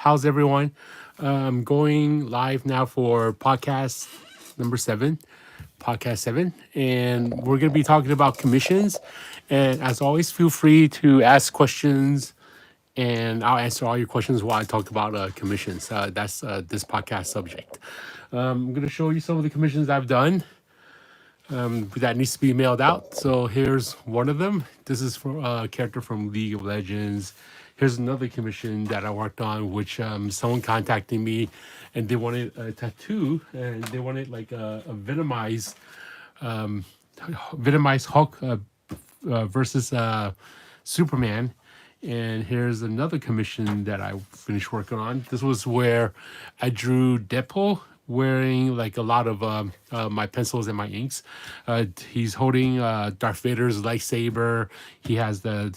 How's everyone? Going live now for podcast number 7, podcast 7, and we're going to be talking about commissions. And as always, feel free to ask questions, and I'll answer all your questions while I talk about commissions. That's this podcast subject. I'm going to show you some of the commissions I've done that needs to be mailed out. So here's one of them. This is for a character from League of Legends. Here's another commission that I worked on, which someone contacted me, and they wanted a tattoo, and they wanted like a venomized Hulk versus Superman. And here's another commission that I finished working on. This was where I drew Deadpool wearing like a lot of my pencils and my inks. He's holding Darth Vader's lightsaber. He has the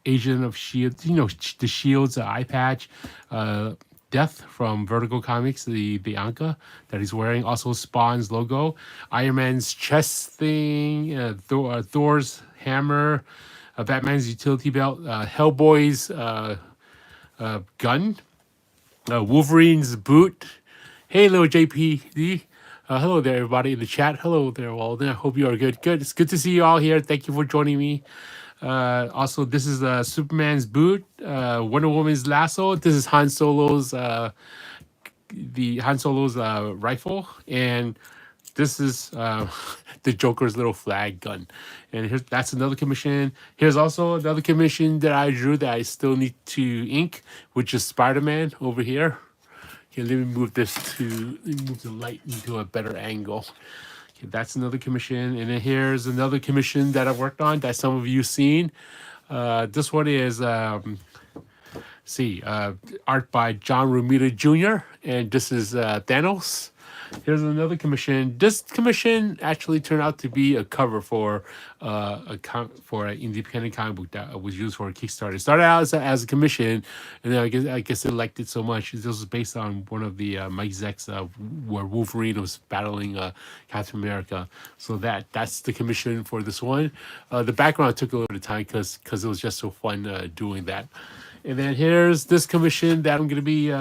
Agent of Shield, the Shield's eye patch. Death from Vertigo Comics, the Anka that he's wearing, also Spawn's logo, Iron Man's chest thing, Thor's hammer, Batman's utility belt, Hellboy's gun, Wolverine's boot. Hey, little JPD. Hello there, everybody in the chat. Hello there, Walden. I hope you are good. Good. It's good to see you all here. Thank you for joining me. Also, this is Superman's boot, Wonder Woman's lasso. This is Han Solo's rifle, and this is the Joker's little flag gun. And that's another commission. Here's also another commission that I drew that I still need to ink, which is Spider-Man over here. Okay, let me move the light into a better angle. Okay, that's another commission. And then here's another commission that I worked on that some of you seen. This one is art by John Romita Jr. And this is Thanos. Here's another commission. This commission actually turned out to be a cover for an independent comic book that was used for a Kickstarter. It started out as a commission, and then I guess it liked it so much. This was based on one of the Mike Zeck's where Wolverine was battling Captain America. So that's the commission for this one. The background took a little bit of time because it was just so fun doing that. And then here's this commission that I'm going to be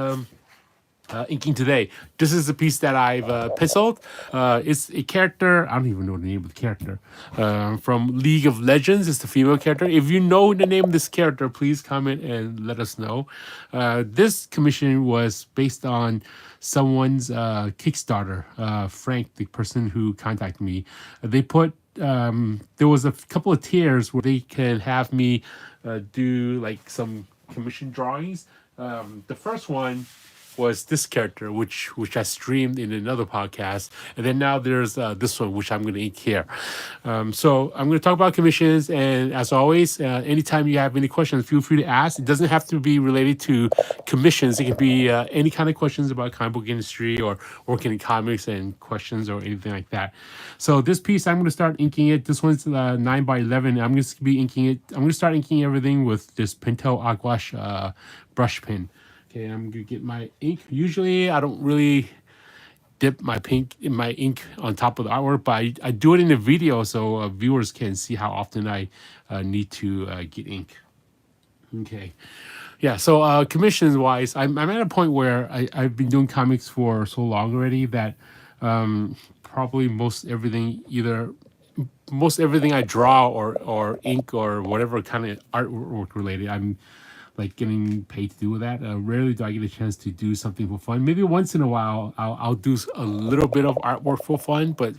inking today. This is a piece that I've penciled. It's a character, I don't even know the name of the character, from League of Legends. It's the female character. If you know the name of this character, please comment and let us know. This commission was based on someone's Kickstarter. Frank, the person who contacted me, they put there was a couple of tiers where they can have me do like some commission drawings. The first one was this character, which I streamed in another podcast, and then now there's this one, which I'm going to ink here. So I'm going to talk about commissions, and as always, anytime you have any questions, feel free to ask. It doesn't have to be related to commissions. It can be any kind of questions about comic book industry or working in comics and questions or anything like that. So this piece, I'm going to start inking it. This one's 9x11. I'm going to be inking it. I'm going to start inking everything with this Pentel Aquash brush pen. Okay, I'm gonna get my ink. Usually, I don't really dip my ink on top of the artwork, but I do it in the video so viewers can see how often I need to get ink. Okay, yeah. So commissions wise, I'm at a point where I've been doing comics for so long already that probably most everything I draw or ink or whatever kind of artwork related, I'm like getting paid to do with that. Rarely do I get a chance to do something for fun. Maybe once in a while I'll do a little bit of artwork for fun, but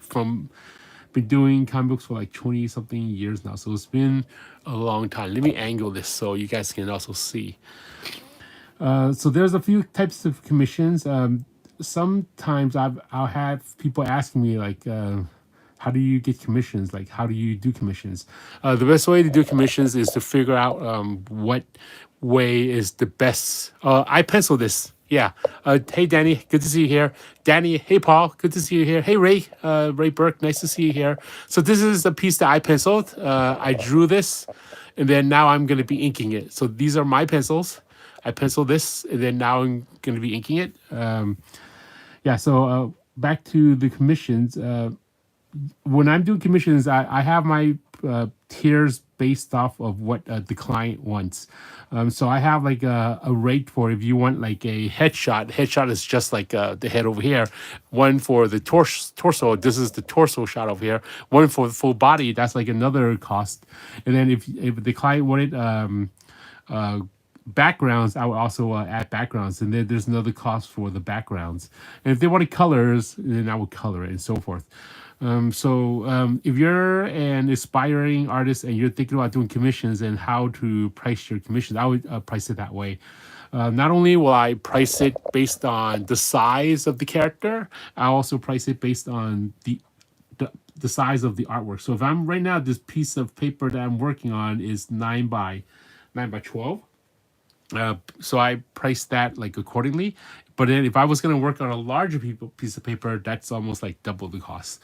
been doing comic books for like 20 something years now, so it's been a long time. Let me angle this so you guys can also see. So there's a few types of commissions. Sometimes I'll have people asking me like, how do you get commissions? Like, how do you do commissions? The best way to do commissions is to figure out what way is the best. I pencil this. Yeah. Hey, Danny. Good to see you here. Danny. Hey, Paul. Good to see you here. Hey, Ray. Ray Burke. Nice to see you here. So this is a piece that I penciled. I drew this, and then now I'm going to be inking it. So these are my pencils. I penciled this, and then now I'm going to be inking it. So back to the commissions. When I'm doing commissions, I have my tiers based off of what the client wants. So I have like a rate for if you want like a headshot. Headshot is just like the head over here. One for the torso. This is the torso shot over here. One for the full body. That's like another cost. And then if the client wanted uh, backgrounds, I would also add backgrounds, and then there's another cost for the backgrounds. And if they wanted colors, then I would color it and so forth. If you're an aspiring artist and you're thinking about doing commissions and how to price your commissions, I would price it that way. Not only will I price it based on the size of the character, I also price it based on the size of the artwork. So if I'm right now, this piece of paper that I'm working on is 9 by 12. So I priced that like accordingly. But then if I was going to work on a larger piece of paper, that's almost like double the cost.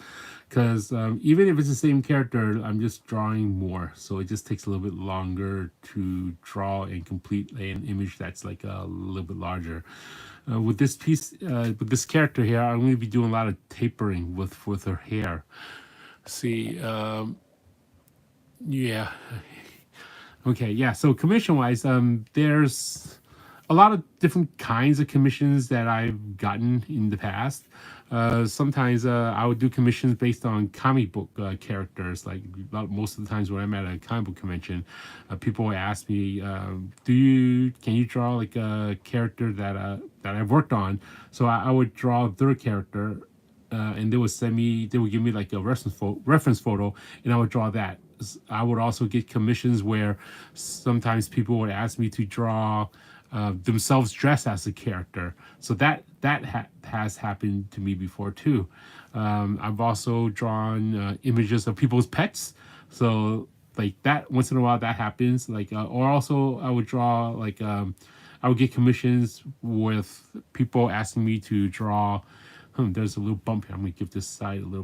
Because even if it's the same character, I'm just drawing more. So it just takes a little bit longer to draw and complete an image that's like a little bit larger. With this piece, with this character here, I'm going to be doing a lot of tapering with her hair. See, yeah. Okay, yeah. So commission wise, there's a lot of different kinds of commissions that I've gotten in the past. Sometimes I would do commissions based on comic book characters. Like most of the times when I'm at a comic book convention, people will ask me, can you draw like a character that I've worked on? So I would draw their character, and they would give me like a reference photo, and I would draw that. I would also get commissions where sometimes people would ask me to draw themselves dressed as a character. So that has happened to me before too. I've also drawn images of people's pets. So like that, once in a while that happens. Or also I would draw I would get commissions with people asking me to draw. There's a little bump here. I'm gonna give this side a little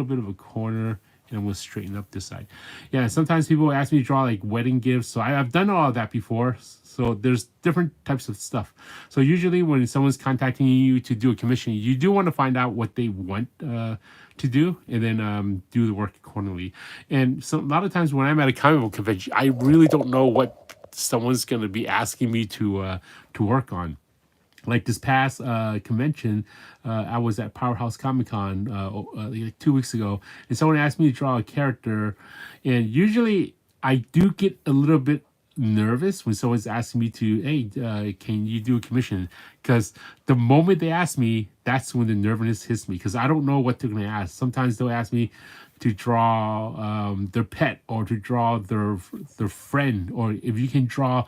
bit of a corner, and I'm gonna straighten up this side. Yeah, sometimes people ask me to draw like wedding gifts. So I've done all of that before. So there's different types of stuff. So usually when someone's contacting you to do a commission, you do want to find out what they want to do, and then do the work accordingly. And so a lot of times when I'm at a comic book convention, I really don't know what someone's gonna be asking me to work on. Like this past convention, I was at Powerhouse Comic Con like 2 weeks ago, and someone asked me to draw a character. And usually I do get a little bit nervous when someone's asking me to, hey, can you do a commission? Because the moment they ask me, that's when the nervousness hits me, because I don't know what they're going to ask. Sometimes they'll ask me to draw their pet, or to draw their friend, or if you can draw.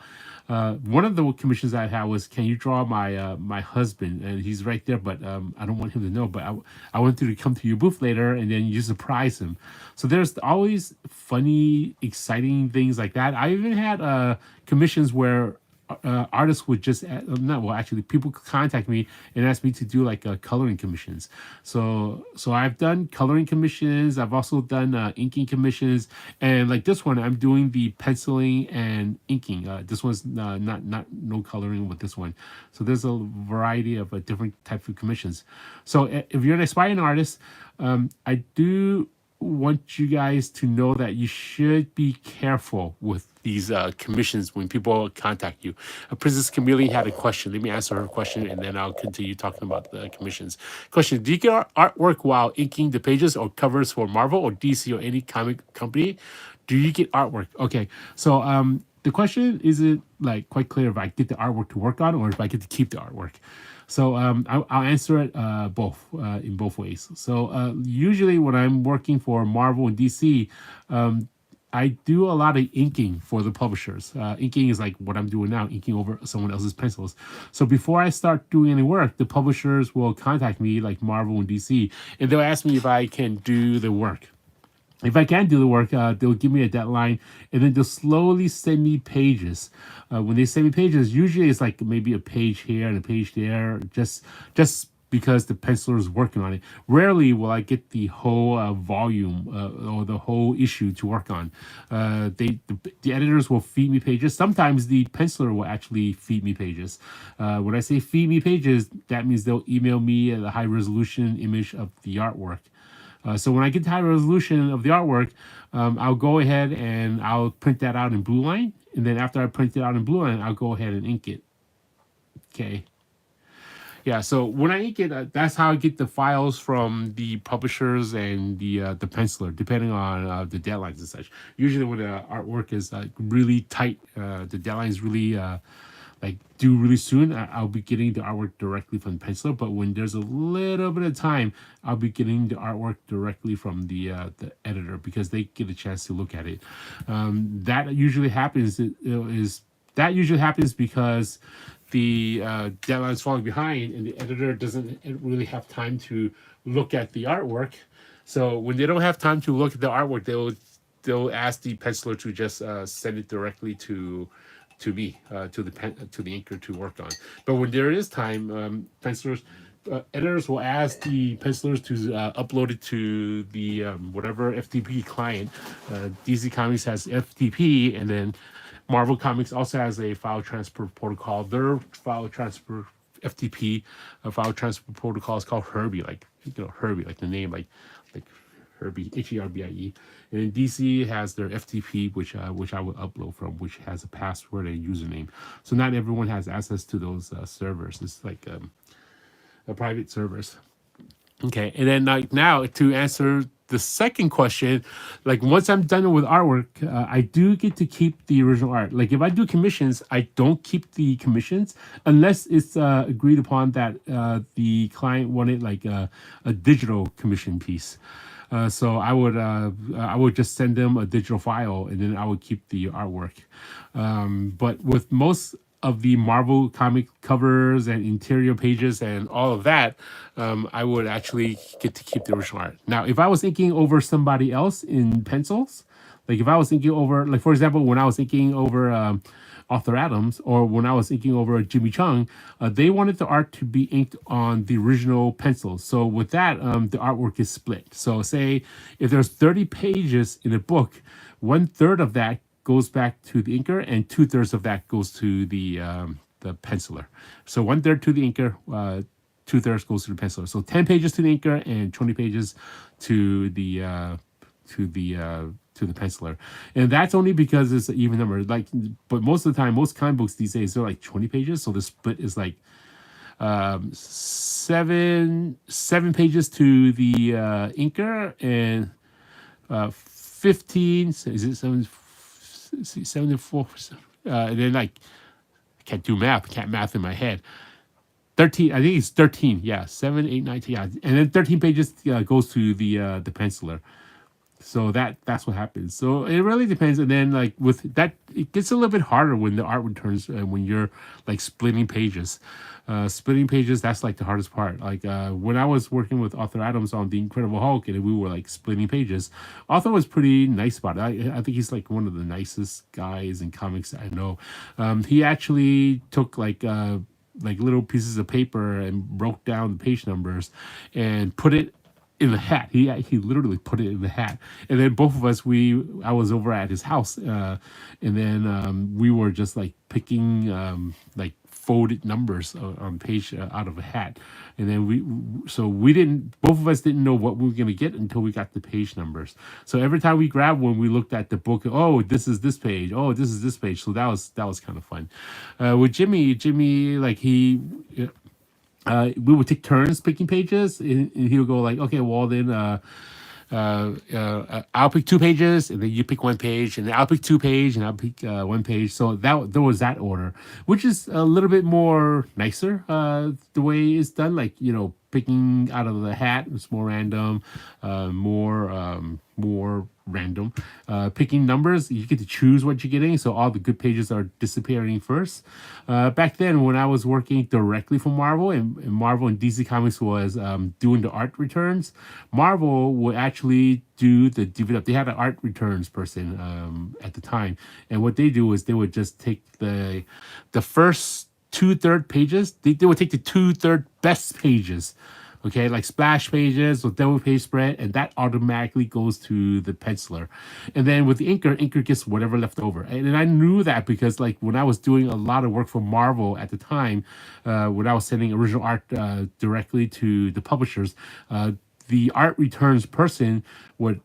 One of the commissions I had was, can you draw my husband? And he's right there, but I don't want him to know. But I want you to come to your booth later, and then you surprise him. So there's always funny, exciting things like that. I even had commissions where artists would just actually people could contact me and ask me to do like coloring commissions. So I've done coloring commissions. I've also done inking commissions, and like this one, I'm doing the penciling and inking. This one's not no coloring with this one. So there's a variety of different types of commissions. So if you're an aspiring artist, I do want you guys to know that you should be careful with these commissions when people contact you. Princess Chameleon had a question. Let me answer her question, and then I'll continue talking about the commissions. Question: do you get artwork while inking the pages or covers for Marvel or DC or any comic company? Do you get artwork? Okay, so the question isn't like quite clear if I get the artwork to work on or if I get to keep the artwork. So I'll answer it both in both ways. So usually when I'm working for Marvel and DC, I do a lot of inking for the publishers. Inking is like what I'm doing now, inking over someone else's pencils. So before I start doing any work, the publishers will contact me, like Marvel and DC, and they'll ask me if I can do the work. If I can't do the work, they'll give me a deadline, and then they'll slowly send me pages. When they send me pages, usually it's like maybe a page here and a page there, just because the penciler is working on it. Rarely will I get the whole volume or the whole issue to work on. The editors will feed me pages. Sometimes the penciler will actually feed me pages. When I say feed me pages, that means they'll email me a high resolution image of the artwork. So when I get the high resolution of the artwork, I'll go ahead and I'll print that out in blue line. And then after I print it out in blue line, I'll go ahead and ink it. Okay. Yeah, so when I ink it, that's how I get the files from the publishers and the penciler, depending on the deadlines and such. Usually, when the artwork is really tight, the deadline is really like due really soon, I'll be getting the artwork directly from the penciler. But when there's a little bit of time, I'll be getting the artwork directly from the editor because they get a chance to look at it. That usually happens because the deadline is falling behind and the editor doesn't really have time to look at the artwork. So when they don't have time to look at the artwork, they'll ask the penciler to just send it directly to me, to the inker to work on. But when there is time, pencilers editors will ask the pencilers to upload it to the whatever FTP client. DC Comics has FTP, and then Marvel Comics also has a file transfer protocol. Their file transfer FTP file transfer protocol is called Herbie, like Herbie, like the name, like Herbie, Herbie. And then DC has their FTP, which I will upload from, which has a password and username. So not everyone has access to those servers. It's like a private servers. Okay, and then like now to answer the second question, like once I'm done with artwork, I do get to keep the original art. Like if I do commissions, I don't keep the commissions unless it's agreed upon that the client wanted like a digital commission piece. So I would just send them a digital file and then I would keep the artwork. But with most of the Marvel comic covers and interior pages and all of that, I would actually get to keep the original art. Now, if I was inking over somebody else in pencils, like if I was inking over, like for example, when I was inking over Arthur Adams or when I was inking over Jimmy Chung, they wanted the art to be inked on the original pencils. So with that, the artwork is split. So say if there's 30 pages in a book, 1/3 of that goes back to the inker, and 2/3 of that goes to the penciler. So 1/3 to the inker, 2/3 goes to the penciler. So 10 pages to the inker and 20 pages to the penciler, and that's only because it's an even number. Like, but most of the time, most comic books these days they're like 20 pages, so the split is like seven pages to the inker and 15. Is it 74? And then like I can't do math. I can't math in my head. 13. I think it's 13. Yeah, 7, 8, 19. Yeah, and then 13 pages goes to the penciler. So that's what happens. So it really depends. And then like with that, it gets a little bit harder when the art returns when you're like splitting pages. Splitting pages, that's like the hardest part. Like when I was working with Arthur Adams on The Incredible Hulk and we were like splitting pages, Arthur was pretty nice about it. I think he's like one of the nicest guys in comics I know. He actually took like little pieces of paper and broke down the page numbers and put it in the hat. He literally put it in the hat, and then both of us I was over at his house, and then we were just like picking like folded numbers on page out of a hat, and then we didn't, both of us didn't know what we were gonna get until we got the page numbers. So every time we grabbed one, we looked at the book. Oh, this is this page. Oh, this is this page. So that was kind of fun. With Jimmy, like we would take turns picking pages, and he would go like, "Okay, Walden, I'll pick 2 pages, and then you pick 1 page, and then I'll pick 2 pages, and I'll pick 1 page." So there was that order, which is a little bit more nicer. The way it's done, like picking out of the hat, it's more random, more random. Picking numbers, you get to choose what you're getting, so all the good pages are disappearing first. Back then, when I was working directly for Marvel, and Marvel and DC Comics was doing the art returns, Marvel would actually do the divvy up. They had an art returns person at the time, and what they do is they would just take the first 2/3 pages. They would take the 2/3 best pages, okay, like splash pages or double page spread, and that automatically goes to the penciler. And then with the inker gets whatever left over. And I knew that because like when I was doing a lot of work for Marvel at the time, when I was sending original art directly to the publishers, the art returns person would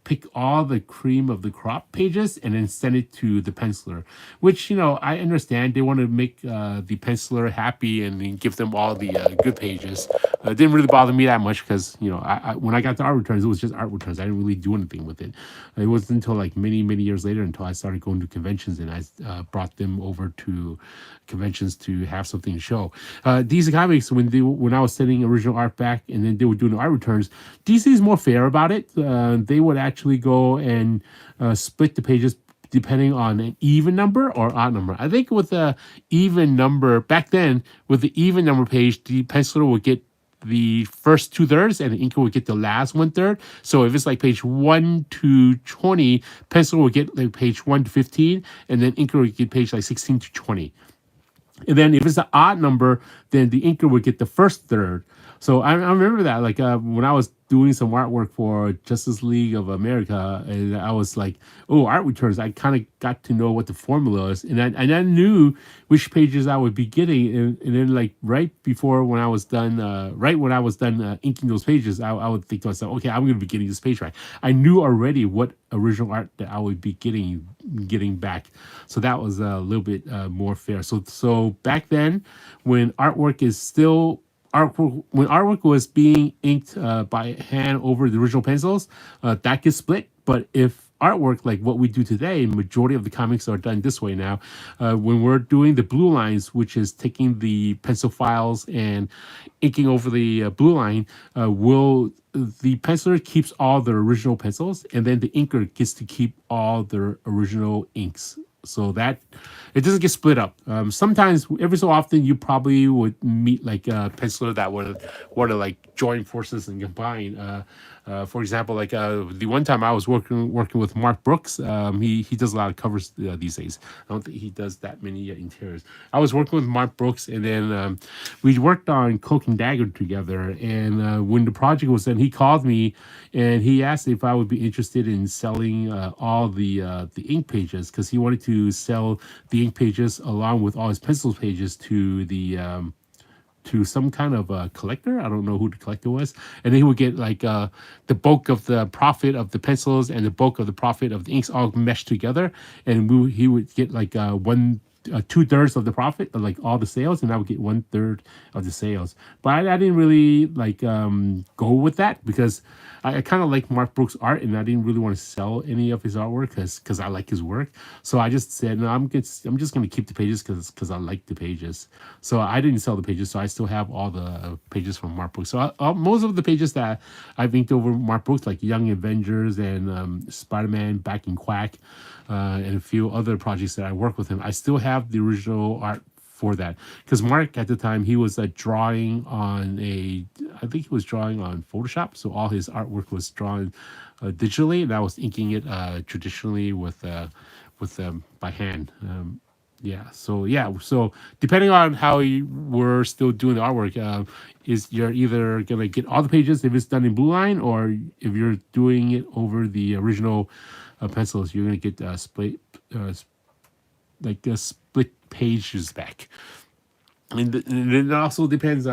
pick all the cream of the crop pages and then send it to the penciler, which I understand they want to make the penciler happy and then give them all the good pages. It didn't really bother me that much because when I got the art returns, it was just art returns. I didn't really do anything with it. It wasn't until like many years later until I started going to conventions and I brought them over to conventions to have something to show. DC Comics, when I was sending original art back and then they were doing the art returns, DC is more fair about it. They would actually go and split the pages depending on an even number or odd number. I think with the even number back then, with the even number page, the penciler would get the first 2/3 and the inker would get the last 1/3. So if it's like page 1 to 20, pencil would get like page 1 to 15, and then inker would get page like 16 to 20. And then if it's an odd number, then the inker would get the first third. So I remember that, like when I was doing some artwork for Justice League of America, and I was like, oh, art returns. I kind of got to know what the formula is, and I knew which pages I would be getting. And then like right before when I was done, right when I was done inking those pages, I would think to myself, okay, I'm going to be getting this page right. I knew already what original art that I would be getting back, so that was a little bit more fair. So back then, when artwork is still when artwork was being inked by hand over the original pencils, that gets split. But if artwork like what we do today, majority of the comics are done this way now. When we're doing the blue lines, which is taking the pencil files and inking over the blue line, the penciler keeps all the original pencils, and then the inker gets to keep all the original inks. So that it doesn't get split up. Sometimes, every so often, you probably would meet like a penciler that would want to like join forces and combine. For example, like the one time I was working with Mark Brooks, he does a lot of covers these days. I don't think he does that many interiors. I was working with Mark Brooks, and then we worked on Cloak and Dagger together. And when the project was done, he called me and he asked if I would be interested in selling all the ink pages, because he wanted to sell the ink pages along with all his pencil pages to the to some kind of a collector. I don't know who the collector was. And then he would get like the bulk of the profit of the pencils and the bulk of the profit of the inks all meshed together. And he would get like 2/3 of the profit of like all the sales, and I would get 1/3 of the sales. But I didn't really like go with that, because I kind of like Mark Brooks' art, and I didn't really want to sell any of his artwork because I like his work. So I just said, no, I'm just going to keep the pages because I like the pages. So I didn't sell the pages, so I still have all the pages from Mark Brooks. So most of the pages that I've inked over Mark Brooks, like Young Avengers and Spider-Man Back in Quack, and a few other projects that I work with him, I still have the original art for that, because Mark at the time, he was drawing on I think he was drawing on Photoshop, so all his artwork was drawn digitally, and I was inking it traditionally with by hand. So depending on how you were still doing the artwork, is you're either gonna get all the pages if it's done in blue line, or if you're doing it over the original pencils, you're gonna get split pages back. And it also depends.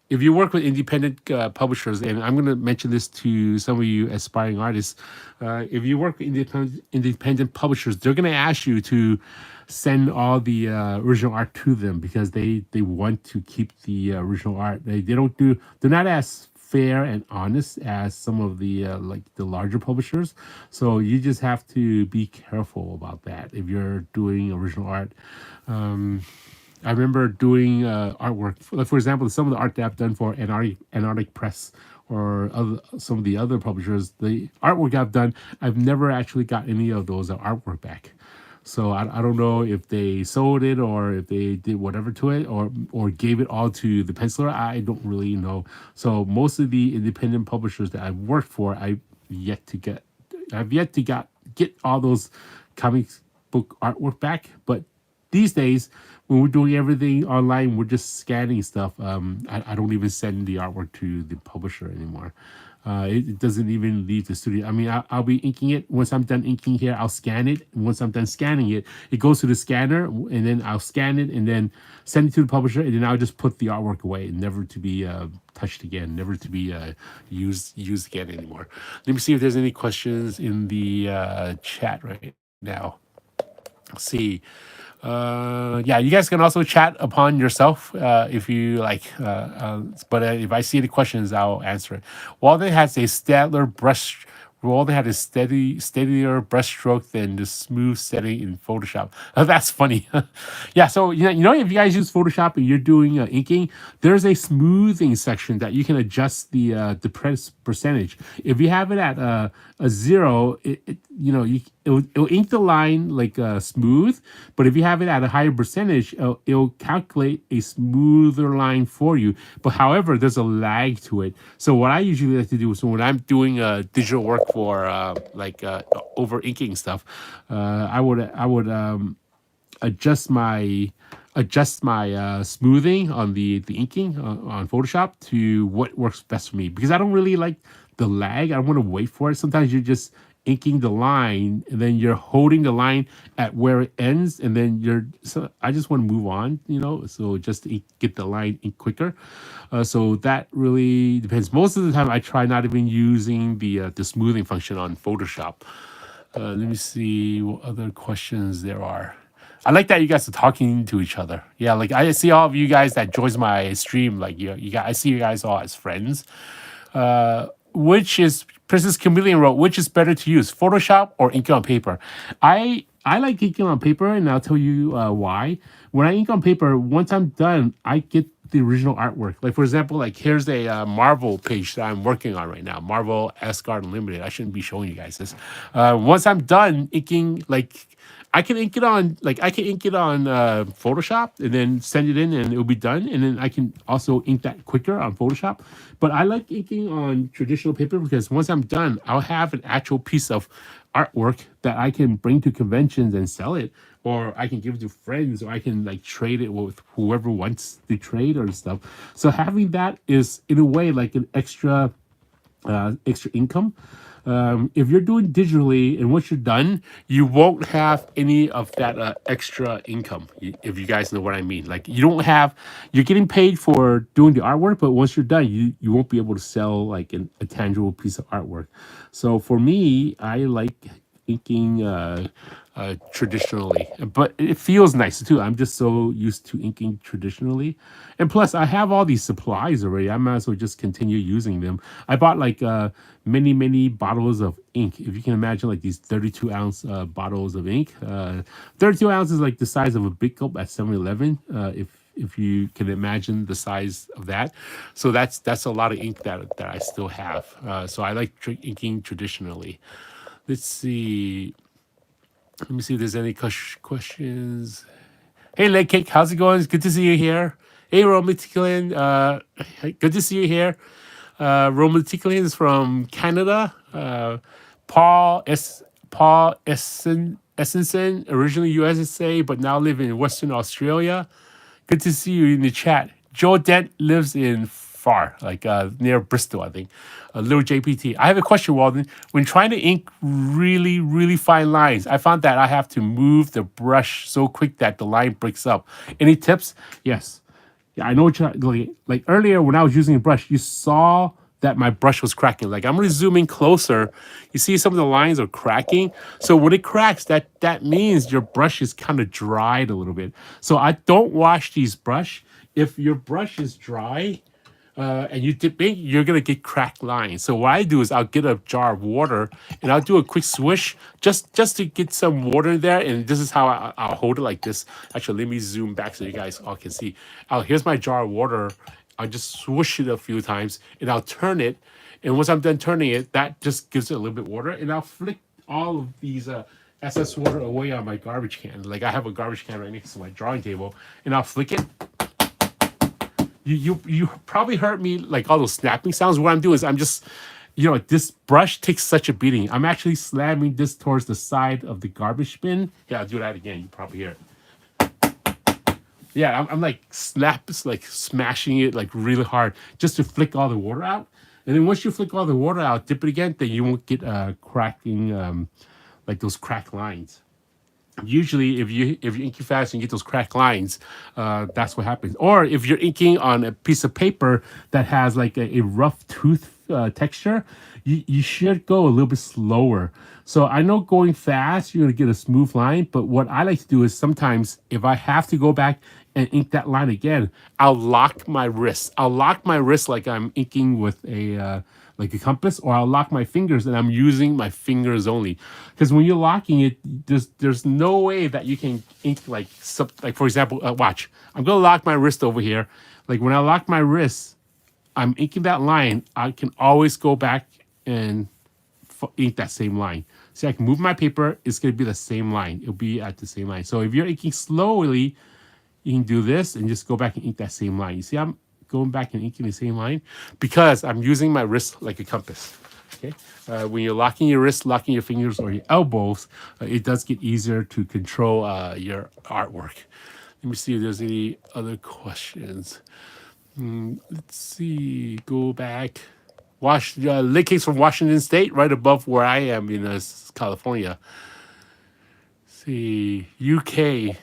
If you work with independent publishers, and I'm going to mention this to some of you aspiring artists, if you work with independent publishers, they're going to ask you to send all the original art to them, because they want to keep the original art. They're not as fair and honest as some of the like the larger publishers. So you just have to be careful about that if you're doing original art. I remember doing artwork, for example, some of the art that I've done for Antarctic Press or some of the other publishers. The artwork I've done, I've never actually got any of those artwork back. So I don't know if they sold it or if they did whatever to it, or gave it all to the penciler. I don't really know. So most of the independent publishers that I've worked for, I've yet to get all those comic book artwork back. But these days, when we're doing everything online, we're just scanning stuff. I don't even send the artwork to the publisher anymore. It doesn't even leave the studio. I mean, I'll be inking it. Once I'm done inking here, I'll scan it. And once I'm done scanning it, it goes to the scanner, and then I'll scan it and then send it to the publisher, and then I'll just put the artwork away, never to be touched again, never to be used again anymore. Let me see if there's any questions in the chat right now. Let's see. Yeah, you guys can also chat upon yourself if you like. But if I see any questions, I'll answer it. Walden has a Stadler brush. Walden had a steadier brushstroke than the smooth setting in Photoshop. Oh, that's funny. Yeah, so if you guys use Photoshop and you're doing inking, there's a smoothing section that you can adjust the press percentage. If you have it at a 0, it'll ink the line like smooth. But if you have it at a higher percentage, it'll calculate a smoother line for you. But however, there's a lag to it. So what I usually like to do is when I'm doing digital work for over inking stuff, I would adjust my smoothing on the inking on Photoshop to what works best for me, because I don't really like the lag. I don't want to wait for it. Sometimes you're just inking the line and then you're holding the line at where it ends, and then so I just want to move on, so just to get the line in quicker. So that really depends. Most of the time I try not even using the smoothing function on Photoshop. Let me see what other questions there are. I like that you guys are talking to each other. Yeah, like I see all of you guys that joins my stream. Like I see you guys all as friends. Which is Princess Chameleon wrote, which is better to use, Photoshop or ink on paper? I like inking on paper, and I'll tell you why. When I ink on paper, once I'm done, I get the original artwork. Like for example, like here's a Marvel page that I'm working on right now, Marvel Asgard Unlimited. I shouldn't be showing you guys this. Once I'm done inking, I can ink it on Photoshop and then send it in and it'll be done. And then I can also ink that quicker on Photoshop. But I like inking on traditional paper because once I'm done, I'll have an actual piece of artwork that I can bring to conventions and sell it, or I can give it to friends, or I can trade it with whoever wants to trade or stuff. So having that is in a way like an extra income. If you're doing digitally and once you're done, you won't have any of that extra income. If you guys know what I mean, like you're getting paid for doing the artwork, but once you're done, you won't be able to sell like a tangible piece of artwork. So for me, I like inking traditionally, but it feels nice too. I'm just so used to inking traditionally, and plus I have all these supplies already. I might as well just continue using them. I bought many bottles of ink. If you can imagine, like these 32-ounce bottles of ink. 32 ounces is like the size of a big gulp at 7-Eleven. If you can imagine the size of that, so that's a lot of ink that I still have. So I like inking traditionally. Let's see. Let me see if there's any questions. Hey, Leg Cake, how's it going? It's good to see you here. Hey, Romanticalian, good to see you here. Romanticalian is from Canada. Paul Essenson, originally USA, but now live in Western Australia. Good to see you in the chat. Joe Dent lives in far, near Bristol, I think. Little JPT. I have a question, Walden. When trying to ink really, really fine lines, I found that I have to move the brush so quick that the line breaks up. Any tips? Yes. Yeah, I know what you're like earlier when I was using a brush, you saw that my brush was cracking. Like I'm gonna zoom in closer. You see some of the lines are cracking. So when it cracks, that means your brush is kind of dried a little bit. So I don't wash these brush. If your brush is dry, and you dip ink, you're gonna get cracked lines. So what I do is I'll get a jar of water and I'll do a quick swish just to get some water in there. And this is how I'll hold it like this. Actually, let me zoom back so you guys all can see. Here's my jar of water. I'll just swoosh it a few times and I'll turn it. And once I'm done turning it, that just gives it a little bit of water. And I'll flick all of these excess water away on my garbage can. Like I have a garbage can right next to my drawing table, and I'll flick it. You probably heard me like all those snapping sounds. What I'm doing is I'm just, this brush takes such a beating. I'm actually slamming this towards the side of the garbage bin. Yeah, I'll do that again. You probably hear it. Yeah, I'm like smashing it like really hard just to flick all the water out. And then once you flick all the water out, dip it again, then you won't get cracking, like those cracked lines. Usually if you're inking fast and you get those cracked lines, that's what happens. Or if you're inking on a piece of paper that has like a rough tooth texture, you should go a little bit slower. So I know going fast you're gonna get a smooth line, but what I like to do is sometimes if I have to go back and ink that line again, I'll lock my wrist. I'll lock my wrist like I'm inking with a like a compass, or I'll lock my fingers and I'm using my fingers only. Because when you're locking it, there's no way that you can ink like like for example, watch. I'm gonna lock my wrist over here. Like when I lock my wrist, I'm inking that line. I can always go back and ink that same line. See, I can move my paper. It's gonna be the same line. It'll be at the same line. So if you're inking slowly, you can do this and just go back and ink that same line. You see, I'm going back and inking the same line because I'm using my wrist like a compass. Okay. When you're locking your wrist, locking your fingers or your elbows, it does get easier to control your artwork. Let me see if there's any other questions. Let's see. Go back. Lake Case from Washington State, right above where I am in California. See, UK.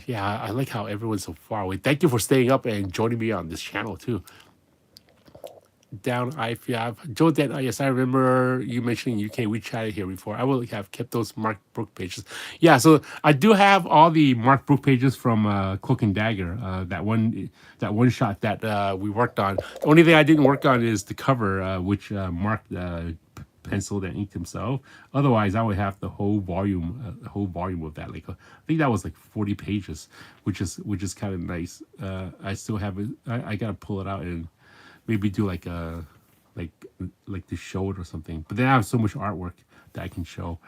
Yeah, I like how everyone's so far away. Thank you for staying up and joining me on this channel too. Down IFF. Joe, that yes, I remember you mentioning UK. We chatted here before. I will have kept those Mark Brook pages. Yeah, so I do have all the Mark Brook pages from Cloak and Dagger. That one shot that we worked on. The only thing I didn't work on is the cover, which Mark penciled and inked himself. Otherwise, I would have the whole volume of that. Like I think that was like 40 pages, which is kind of nice. I still have it. I gotta pull it out and maybe do like a like to show it or something. But then I have so much artwork that I can show.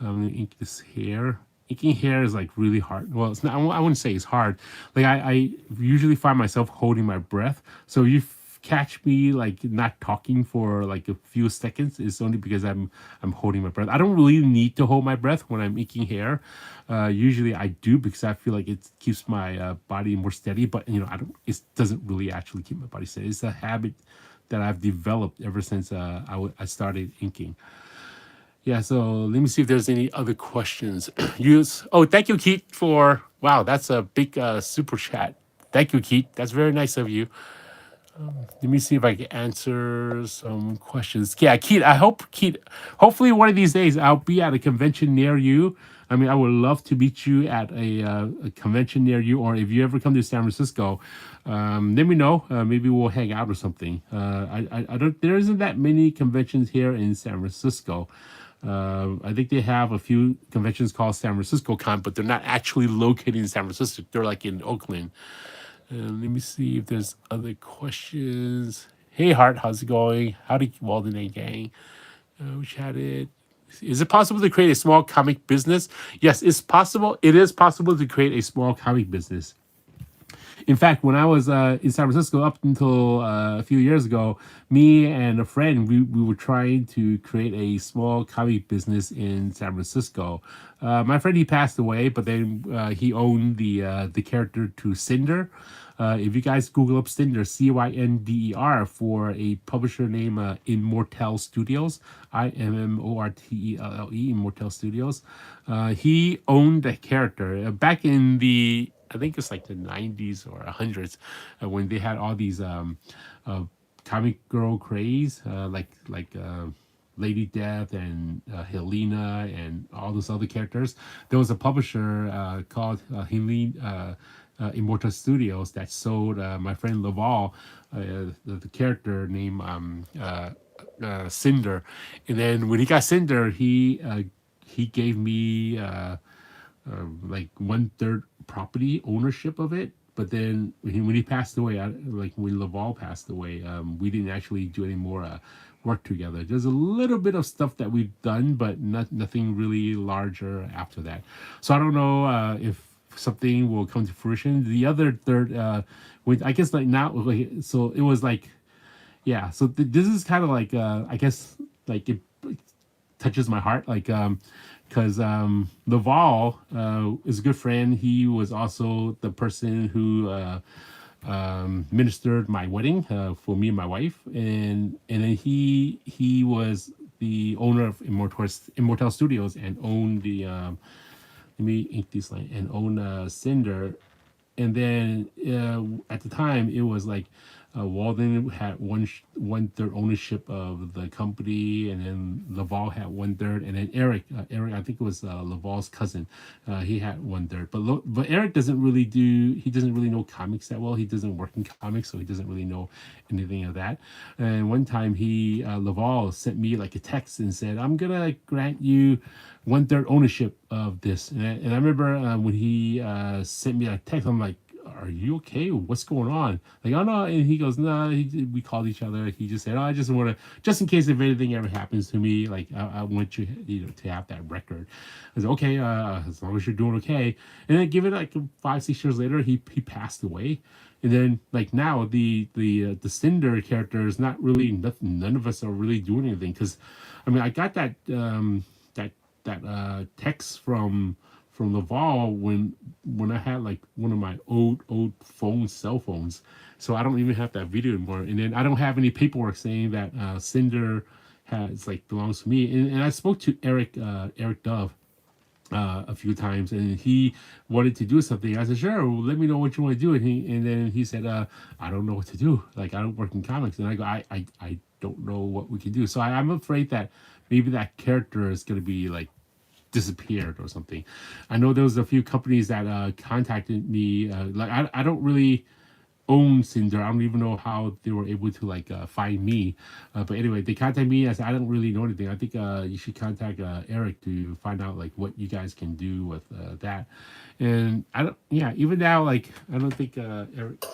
I'm gonna ink this hair. Inking hair is like really hard. Well, it's not. I wouldn't say it's hard. Like I usually find myself holding my breath. So you catch me like not talking for like a few seconds, it's only because I'm holding my breath. I don't really need to hold my breath when I'm inking hair. Usually I do because I feel like it keeps my body more steady. But you know, it doesn't really actually keep my body steady. It's a habit that I've developed ever since I started inking. Yeah, so let me see if there's any other questions. Thank you, Keith, for wow, that's a big super chat. Thank you, Keith. That's very nice of you. Let me see if I can answer some questions. Yeah, Keith, hopefully one of these days I'll be at a convention near you. I mean, I would love to meet you at a convention near you, or if you ever come to San Francisco, let me know. Maybe we'll hang out or something. I don't. There isn't that many conventions here in San Francisco. I think they have a few conventions called San Francisco Con, but they're not actually located in San Francisco. They're like in Oakland. Let me see if there's other questions. Hey, Hart, how's it going? Howdy, Walden and gang. We chatted. Is it possible to create a small comic business? Yes, it's possible. It is possible to create a small comic business. In fact, when I was in San Francisco up until a few years ago, me and a friend, we were trying to create a small comic business in San Francisco. My friend, he passed away, but then he owned the character to Cinder. If you guys Google up Cinder, Cynder, for a publisher named Immortel Studios, Immortelle, Immortel Studios, he owned the character back in the, I think it's like the 90s or 100s, when they had all these comic girl craze, like Lady Death and Helena and all those other characters. There was a publisher called Immortal Studios that sold my friend Laval the character named Cinder, and then when he got Cinder, he gave me like 1/3 property ownership of it. But then when he passed away, like when Laval passed away, we didn't actually do any more work together. There's a little bit of stuff that we've done, but nothing really larger after that. So I don't know if something will come to fruition. The other third, I guess like now, so it was like, yeah. So this is kind of like, I guess like it touches my heart, like because Laval is a good friend. He was also the person who ministered my wedding for me and my wife, and then he was the owner of Immortal Studios and owned the let me ink this line and owned Cinder, and then at the time it was like Walden had one third ownership of the company, and then Laval had one third, and then Eric, I think it was Laval's cousin, he had one third. But Eric doesn't really he doesn't really know comics that well. He doesn't work in comics, so he doesn't really know anything of that. And one time Laval sent me like a text and said, "I'm gonna grant you one third ownership of this." And I remember when he sent me a text, I'm like, "Are you okay? What's going on?" Like, "Oh no," and he goes, "No." We called each other. He just said, "Oh, I just want to, just in case if anything ever happens to me, like I want you to have that record." I said, "Okay, as long as you're doing okay." And then give it like 5, 6 years later, he passed away. And then like now the Cinder character is not really nothing. None of us are really doing anything because, I mean, I got that text from Laval when I had like one of my old cell phones. So I don't even have that video anymore. And then I don't have any paperwork saying that Cinder has like belongs to me. And I spoke to Eric Dove a few times, and he wanted to do something. I said, "Sure, well, let me know what you want to do." And then he said, "I don't know what to do. Like I don't work in comics." And I go, "I don't know what we can do." So I'm afraid that maybe that character is going to be like disappeared or something. I know there was a few companies that contacted me. Like I don't really own Cinder. I don't even know how they were able to like find me. But anyway, they contacted me. I said I don't really know anything. I think you should contact Eric to find out like what you guys can do with that. And I don't. Yeah, even now, like I don't think Eric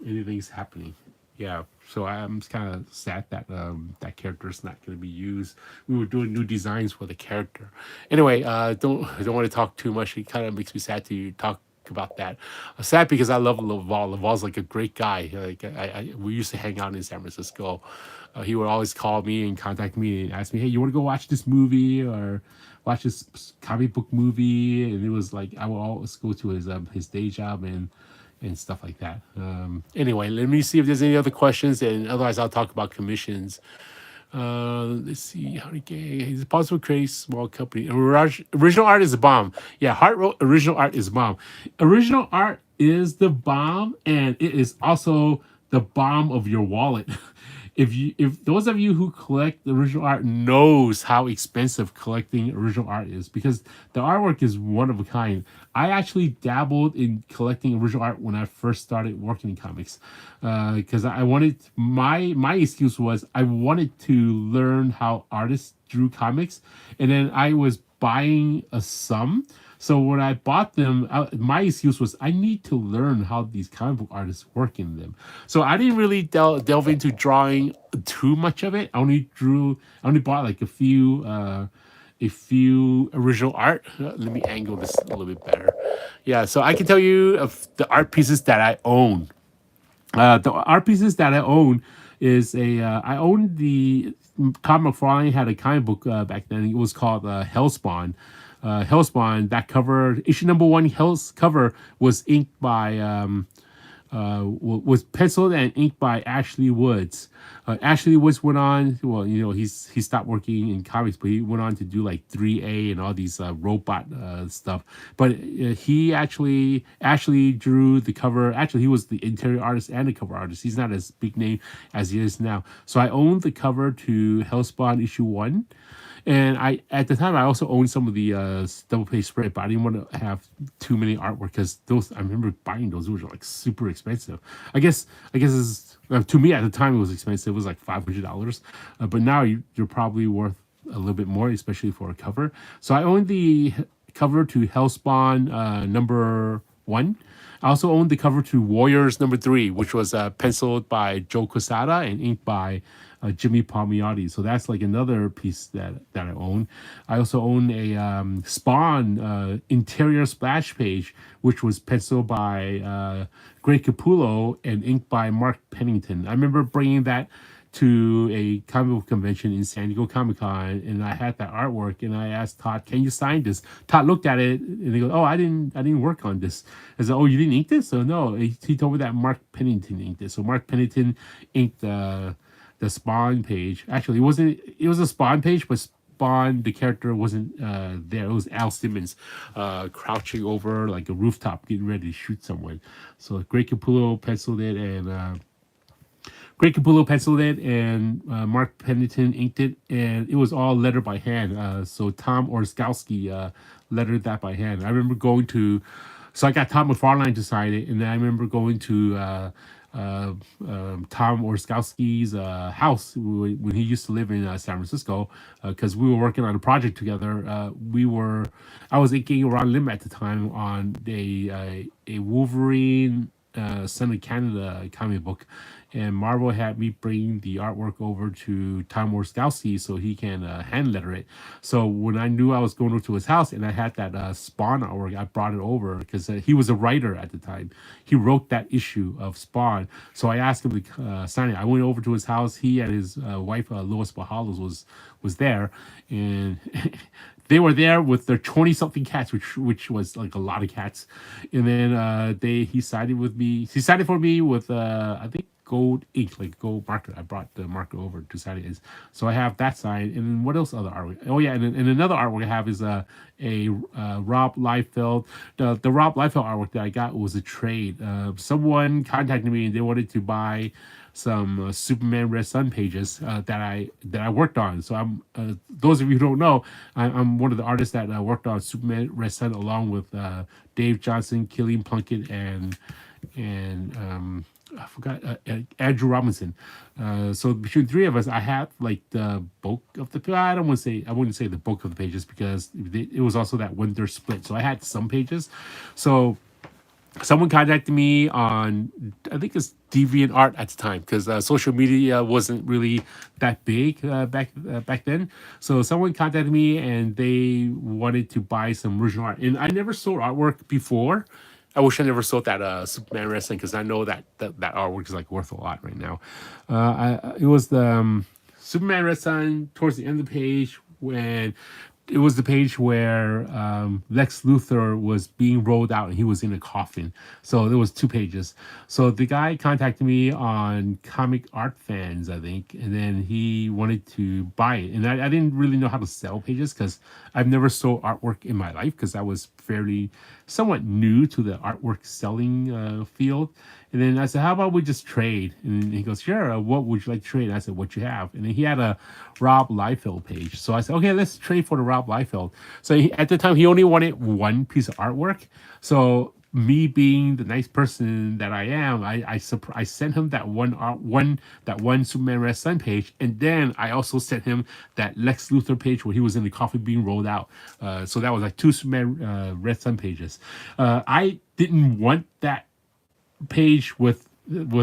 anything's happening. Yeah, so I'm kind of sad that that character is not going to be used. We were doing new designs for the character. Anyway, I don't want to talk too much. It kind of makes me sad to talk about that. I'm sad because I love Laval. Laval's like a great guy. Like we used to hang out in San Francisco. He would always call me and contact me and ask me, "Hey, you want to go watch this movie or watch this comic book movie?" And it was like I would always go to his day job and stuff like that. Anyway, let me see if there's any other questions, and otherwise I'll talk about commissions. Let's see how to get. It's possible to create a small company. Original art is the bomb. Yeah, Hart wrote original art is bomb. Original art is the bomb, and it is also the bomb of your wallet. If those of you who collect original art knows how expensive collecting original art is, because the artwork is one of a kind. I actually dabbled in collecting original art when I first started working in comics, because I wanted my excuse was I wanted to learn how artists drew comics, and then I was buying a sum. So when I bought them, my excuse was I need to learn how these comic book artists work in them. So I didn't really delve into drawing too much of it. I only bought like a few original art. Let me angle this a little bit better. Yeah, so I can tell you of the art pieces that I own. The art pieces that I own is I owned the Comic McFarlane had a comic book back then. It was called Hellspawn. Hellspawn, that cover, issue number one, Hell's cover was inked by was penciled and inked by Ashley Woods. Ashley Woods went on. Well, you know, he stopped working in comics, but he went on to do like 3A and all these robot stuff. But Ashley drew the cover. Actually, he was the interior artist and the cover artist. He's not as big name as he is now. So I owned the cover to Hellspawn issue 1. And at the time I also owned some of the double page spread, but I didn't want to have too many artwork because those I remember buying those were like super expensive. I guess it's, to me at the time it was expensive. It was like $500, but now you're probably worth a little bit more, especially for a cover. So I owned the cover to Hellspawn number 1. I also owned the cover to Warriors number 3, which was penciled by Joe Quesada and inked by Jimmy Palmiotti. So that's like another piece that I own. I also own a Spawn interior splash page, which was penciled by Greg Capullo and inked by Mark Pennington. I remember bringing that to a comic book convention in San Diego Comic Con, and I had that artwork, and I asked Todd, "Can you sign this?" Todd looked at it, and he goes, "Oh, I didn't work on this." I said, "Oh, you didn't ink this?" So no, he told me that Mark Pennington inked it. So Mark Pennington inked the Spawn page. Actually, it was a Spawn page, but Spawn, the character, wasn't there. It was Al Simmons crouching over like a rooftop, getting ready to shoot someone. So Greg Capullo penciled it, and Mark Pennington inked it, and it was all lettered by hand. So Tom Orskowski lettered that by hand. I remember going to, so I got Tom McFarlane to sign it, and then I remember going to Tom Orskowski's house when he used to live in San Francisco, because we were working on a project together. I was inking Ron Lim at the time on a Wolverine Son of Canada comic book, and Marvel had me bring the artwork over to Tom Orskowski so he can hand letter it. So when I knew I was going over to his house and I had that Spawn artwork, I brought it over because he was a writer at the time. He wrote that issue of Spawn, so I asked him to sign it. I went over to his house. He and his wife Lois Bahalos was there, and they were there with their 20-something cats, which was like a lot of cats. And then he sided with me. He sided for me with I think gold ink, like gold marker. I brought the marker over to sign it. So I have that signed. And then what else other artwork? Oh yeah, and another artwork I have is a Rob Liefeld. The Rob Liefeld artwork that I got was a trade. Someone contacted me and they wanted to buy some Superman Red Sun pages that I worked on. So I'm those of you who don't know, I'm one of the artists that worked on Superman Red Sun along with Dave Johnson, Killian Plunkett, and I forgot Andrew Robinson. So between three of us, I have like the bulk of the. I wouldn't say the bulk of the pages because it was also that winter split. So I had some pages. So someone contacted me on, I think it's DeviantArt at the time, because social media wasn't really that big back then. So someone contacted me and they wanted to buy some original art, and I never sold artwork before. I wish I never sold that Superman wrestling, because I know that artwork is like worth a lot right now. It was the Superman Red Sun towards the end of the page, when it was the page where Lex Luthor was being rolled out and he was in a coffin. So there was 2 pages. So the guy contacted me on Comic Art Fans, I think, and then he wanted to buy it. And I didn't really know how to sell pages because I've never sold artwork in my life, because I was fairly somewhat new to the artwork selling field. And then I said, "How about we just trade?" And he goes, "Sure. What would you like to trade?" And I said, "What you have?" And then he had a Rob Liefeld page. So I said, "Okay, let's trade for the Rob Liefeld." So at the time, he only wanted 1 piece of artwork. So me being the nice person that I am, I sent him that one Superman Red Sun page, and then I also sent him that Lex Luthor page where he was in the coffin being rolled out. So that was like 2 Superman Red Sun pages. I didn't want that page with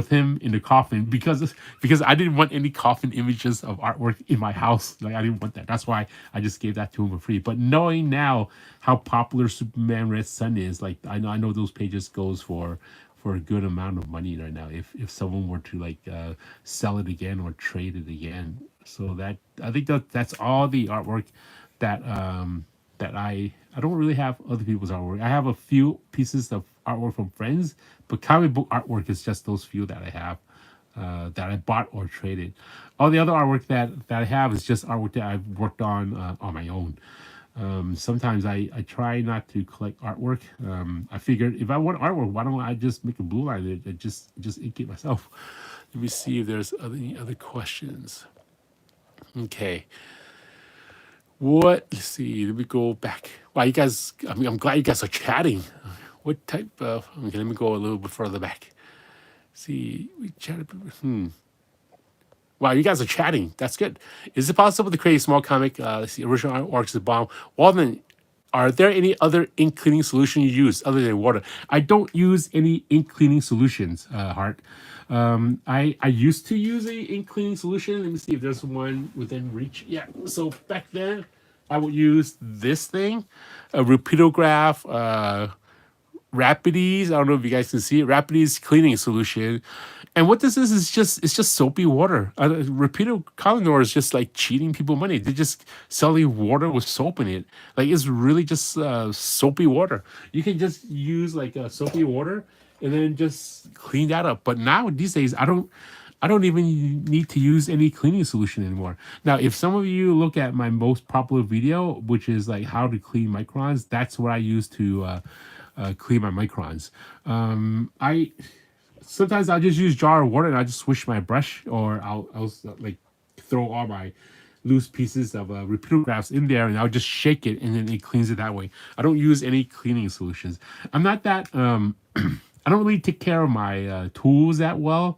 him in the coffin because I didn't want any coffin images of artwork in my house. Like, I didn't want that. That's why I just gave that to him for free. But knowing now how popular Superman Red Sun is, like I know those pages goes for a good amount of money right now if someone were to like sell it again or trade it again. So that, I think that's all the artwork that that I don't really have other people's artwork. I have a few pieces of artwork from friends, but comic book artwork is just those few that I have that I bought or traded. All the other artwork that I have is just artwork that I've worked on my own. Sometimes I try not to collect artwork. I figured if I want artwork, why don't I just make a blue line and just ink it myself? Let me see if there's any other questions. Okay. Let's see. Let me go back. Wow, you guys, I'm glad you guys are chatting. What type of, okay, let me go a little bit further back. See, we chatted. Wow, you guys are chatting. That's good. Is it possible to create a small comic? Let's see, original artwork is the bomb. Walden, are there any other ink cleaning solution you use other than water? I don't use any ink cleaning solutions, Hart. I used to use a ink cleaning solution. Let me see if there's one within reach. Yeah. So back then, I would use this thing, a Rapidograph Rapides. I don't know if you guys can see it. Rapides cleaning solution. And what this is just it's just soapy water. Repeater Colonor is just like cheating people money. They're just selling water with soap in it. Like it's really just soapy water. You can just use like soapy water and then just clean that up. But now these days, I don't even need to use any cleaning solution anymore. Now, if some of you look at my most popular video, which is like how to clean microns, that's what I use to clean my microns. I sometimes I'll just use jar of water and I just swish my brush, or I'll like throw all my loose pieces of repeatographs in there and I'll just shake it and then it cleans it that way. I don't use any cleaning solutions. I'm not that I don't really take care of my tools that well,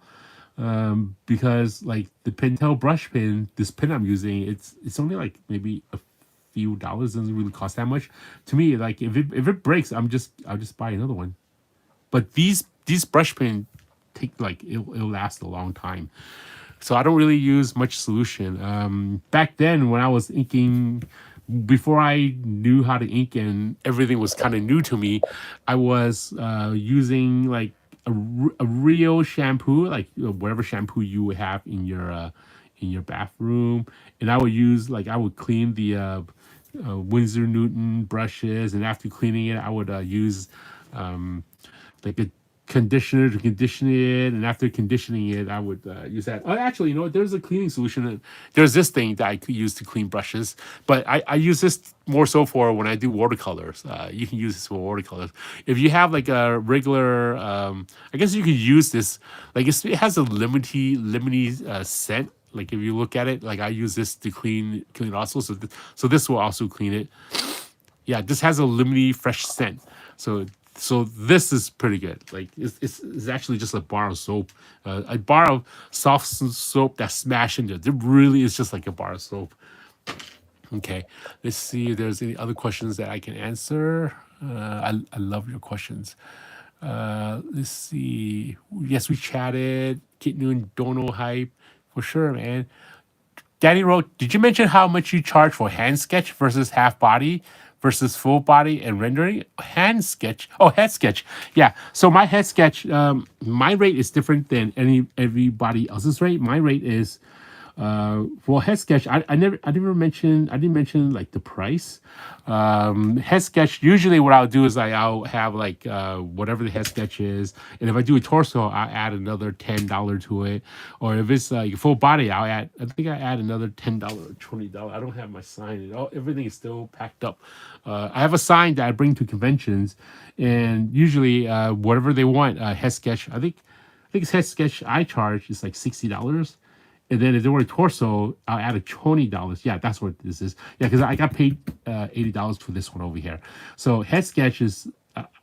because like the Pentel brush pen, this pen I'm using, it's only like maybe a few dollars. Doesn't really cost that much to me. Like if it breaks, I'll just buy another one. But these brush pen take like it'll last a long time. So I don't really use much solution. Back then when I was inking, before I knew how to ink and everything was kind of new to me, I was using like a real shampoo, like whatever shampoo you would have in your bathroom, and I would clean the Winsor Newton brushes, and after cleaning it, I would use like a conditioner to condition it, and after conditioning it I would use that. Oh, actually, you know what, there's a cleaning solution. There's this thing that I could use to clean brushes, but I use this more so for when I do watercolors. You can use this for watercolors. If you have like a regular I guess you could use this, like it has a lemony scent. Like if you look at it, like I use this to clean also, so this will also clean it. Yeah, this has a lemony fresh scent. So this is pretty good. Like it's actually just a bar of soap, a bar of soft soap that's smashed into it. It really is just like a bar of soap. Okay, let's see if there's any other questions that I can answer. I love your questions. Let's see. Yes, we chatted. Kit Noon, Dono hype for sure, man. Danny wrote, did you mention how much you charge for hand sketch versus half body versus full body and rendering? Hand sketch. Oh, head sketch. Yeah. So my head sketch, my rate is different than everybody else's rate. My rate is for head sketch, I didn't mention like the price. Head sketch, usually what I'll do is I'll have like whatever the head sketch is, and if I do a torso, I'll add another $10 to it. Or if it's like full body, I think I add another $10 or $20. I don't have my sign. Everything is still packed up. I have a sign that I bring to conventions, and usually whatever they want, head sketch. I think it's head sketch I charge is like $60. And then if they want a torso, I'll add a $20. Yeah, that's what this is. Yeah, because I got paid $80 for this one over here. So head sketch is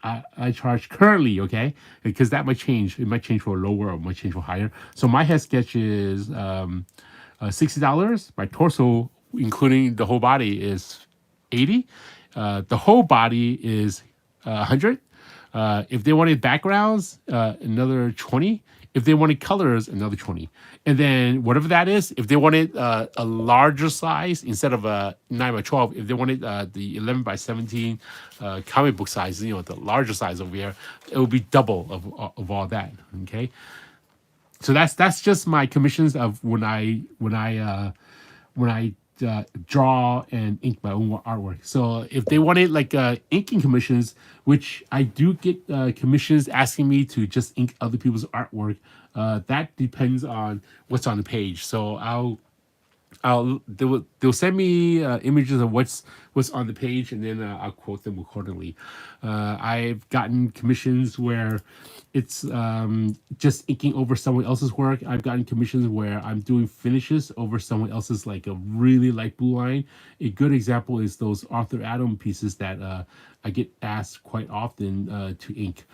I charge currently, okay, because that might change. It might change for lower or it might change for higher. So my head sketch is $60. My torso, including the whole body, is 80. The whole body is 100. If they wanted backgrounds, another 20. If they wanted colors, another 20. And then whatever that is, if they wanted a larger size instead of a 9x12, if they wanted the 11x17 comic book size, the larger size over here, it would be double of all that. Okay, so that's just my commissions of when I draw and ink my own artwork. So if they wanted like inking commissions, which I do get commissions asking me to just ink other people's artwork, that depends on what's on the page. So they'll send me images of what's on the page, and then I'll quote them accordingly. I've gotten commissions where it's just inking over someone else's work. I've gotten commissions where I'm doing finishes over someone else's, like a really light blue line. A good example is those Arthur Adam pieces that I get asked quite often to ink.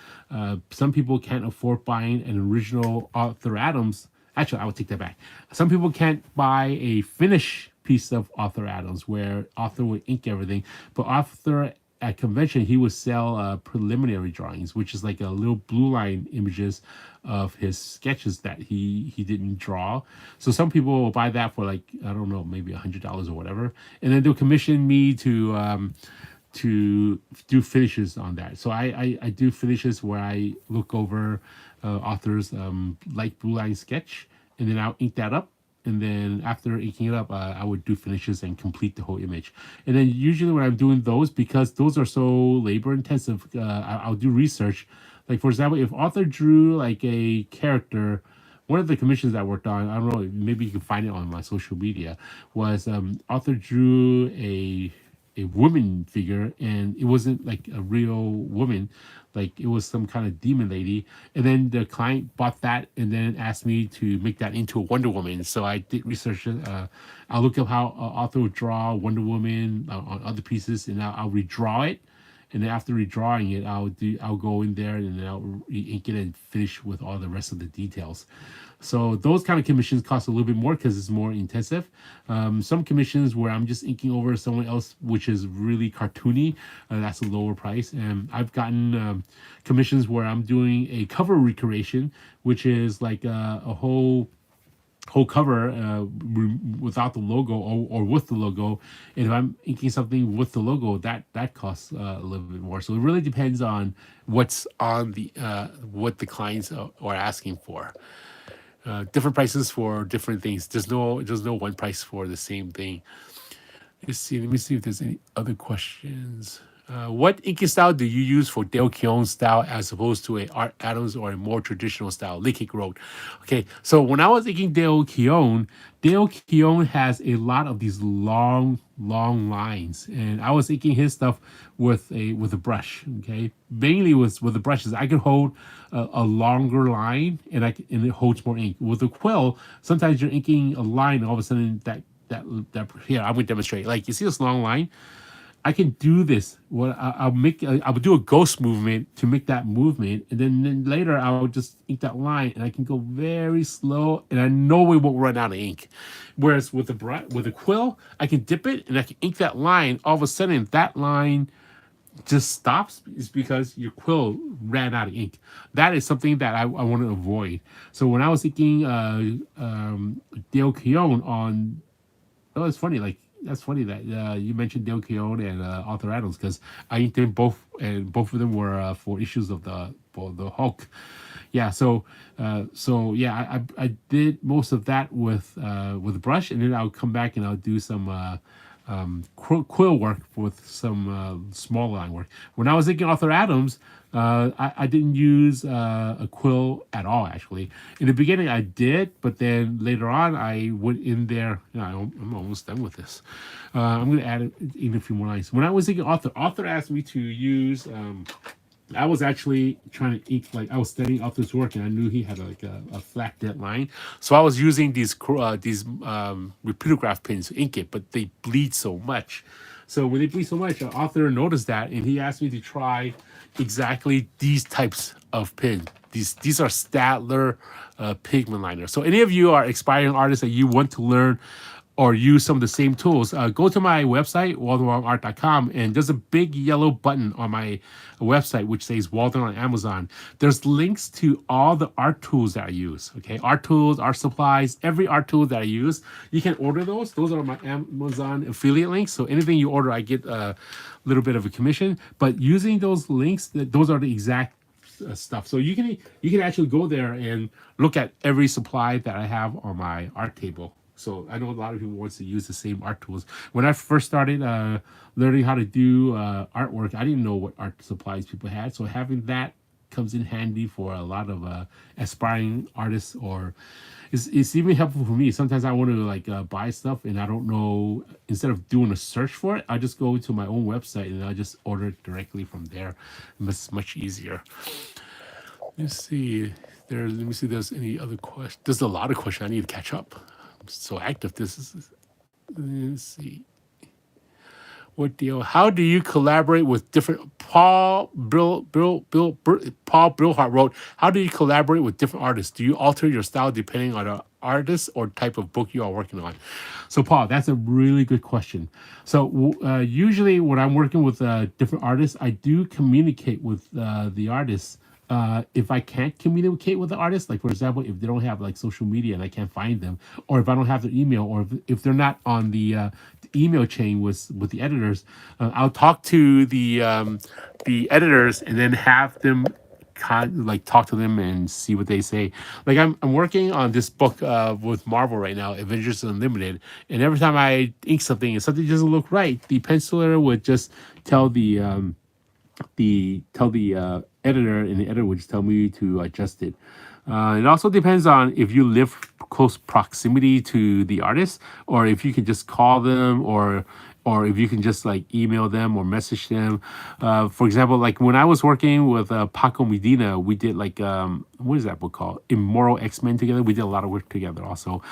Some people can't afford buying an original Arthur Adams. Actually, I would take that back. Some people can't buy a finished piece of Arthur Adams where Arthur would ink everything, but Arthur at convention he would sell preliminary drawings, which is like a little blue line images of his sketches that he didn't draw. So some people will buy that for like, I don't know, maybe $100 or whatever, and then they'll commission me to do finishes on that. So I do finishes where I look over authors light blue line sketch, and then I'll ink that up. And then after inking it up, I would do finishes and complete the whole image. And then usually when I'm doing those, because those are so labor intensive, I'll do research. Like for example, if author drew like a character, one of the commissions that I worked on, I don't know, maybe you can find it on my social media, was author drew a woman figure, and it wasn't like a real woman, like it was some kind of demon lady. And then the client bought that and then asked me to make that into a Wonder Woman. So I did research. I'll look up how author would draw Wonder Woman on other pieces, and I'll redraw it. And then after redrawing it, I'll go in there and then I'll ink it and finish with all the rest of the details. So those kind of commissions cost a little bit more because it's more intensive. Some commissions where I'm just inking over someone else, which is really cartoony, that's a lower price. And I've gotten commissions where I'm doing a cover recreation, which is like a whole cover without the logo or with the logo. And if I'm inking something with the logo, that costs a little bit more. So it really depends on what's on the what the clients are asking for. Different prices for different things. There's no one price for the same thing. Let's see. Let me see if there's any other questions. What inking style do you use for Dale Keown style as opposed to a Art Adams or a more traditional style? Lickik wrote. Okay, so when I was inking Dale Keown has a lot of these long lines, and I was inking his stuff with a brush. Okay, mainly with the brushes. I can hold a longer line, and and it holds more ink. With a quill, sometimes you're inking a line, and all of a sudden that here I'm gonna demonstrate. Like you see this long line. I can do this. What I'll do a ghost movement to make that movement, and then later I'll just ink that line, and I can go very slow, and I know we won't run out of ink. Whereas with a quill, I can dip it and I can ink that line. All of a sudden, that line just stops is because your quill ran out of ink. That is something that I want to avoid. So when I was inking Dale Keown on, oh, it's funny. Like that's funny that you mentioned Dale Keown and Arthur Adams because I inked them both, and both of them were for issues of the Hulk. Yeah, so yeah, I did most of that with a brush, and then I'll come back and I'll do some quill work with some small line work. When I was inking Arthur Adams, I didn't use a quill at all, actually. In the beginning, I did, but then later on, I went in there. You know, I'm almost done with this. I'm going to add in a few more lines. When I was inking Arthur asked me to use. I was actually trying to ink, like I was studying Arthur's work, and I knew he had like a flat dead line, so I was using these repeatograph pins to ink it, but they bleed so much. So when they bleed so much, Arthur noticed that, and he asked me to try exactly these types of pins. These are Statler pigment liners. So any of you are aspiring artists that you want to learn or use some of the same tools, go to my website, waldenwongart.com, and there's a big yellow button on my website which says Walden on Amazon. There's links to all the art tools that I use, okay? Art tools, art supplies, every art tool that I use. You can order those. Those are my Amazon affiliate links, so anything you order, I get a little bit of a commission. But using those links, those are the exact stuff. So you can actually go there and look at every supply that I have on my art table. So I know a lot of people wants to use the same art tools. When I first started learning how to do artwork, I didn't know what art supplies people had. So having that comes in handy for a lot of aspiring artists, or it's even helpful for me. Sometimes I want to like buy stuff and I don't know. Instead of doing a search for it, I just go to my own website and I just order it directly from there. It's much easier. Let's see. Let me see. If there's any other questions? There's a lot of questions. I need to catch up. So active. Let's see. What deal? How do you collaborate with different? Paul Brillhart wrote, how do you collaborate with different artists? Do you alter your style depending on the artist or type of book you are working on? So Paul, that's a really good question. So usually when I'm working with different artists, I do communicate with the artists If I can't communicate with the artist, like for example, if they don't have like social media and I can't find them, or if I don't have their email, or if they're not on the email chain with the editors, I'll talk to the editors and then have them like talk to them and see what they say. Like I'm working on this book with Marvel right now, Avengers Unlimited, and every time I ink something and something doesn't look right, the penciler would just tell the editor, and the editor would just tell me to adjust it. It also depends on if you live close proximity to the artist, or if you can just call them, or if you can just like email them or message them. For example, like when I was working with Paco Medina, we did like what is that book called? Immoral X-Men together. We did a lot of work together also.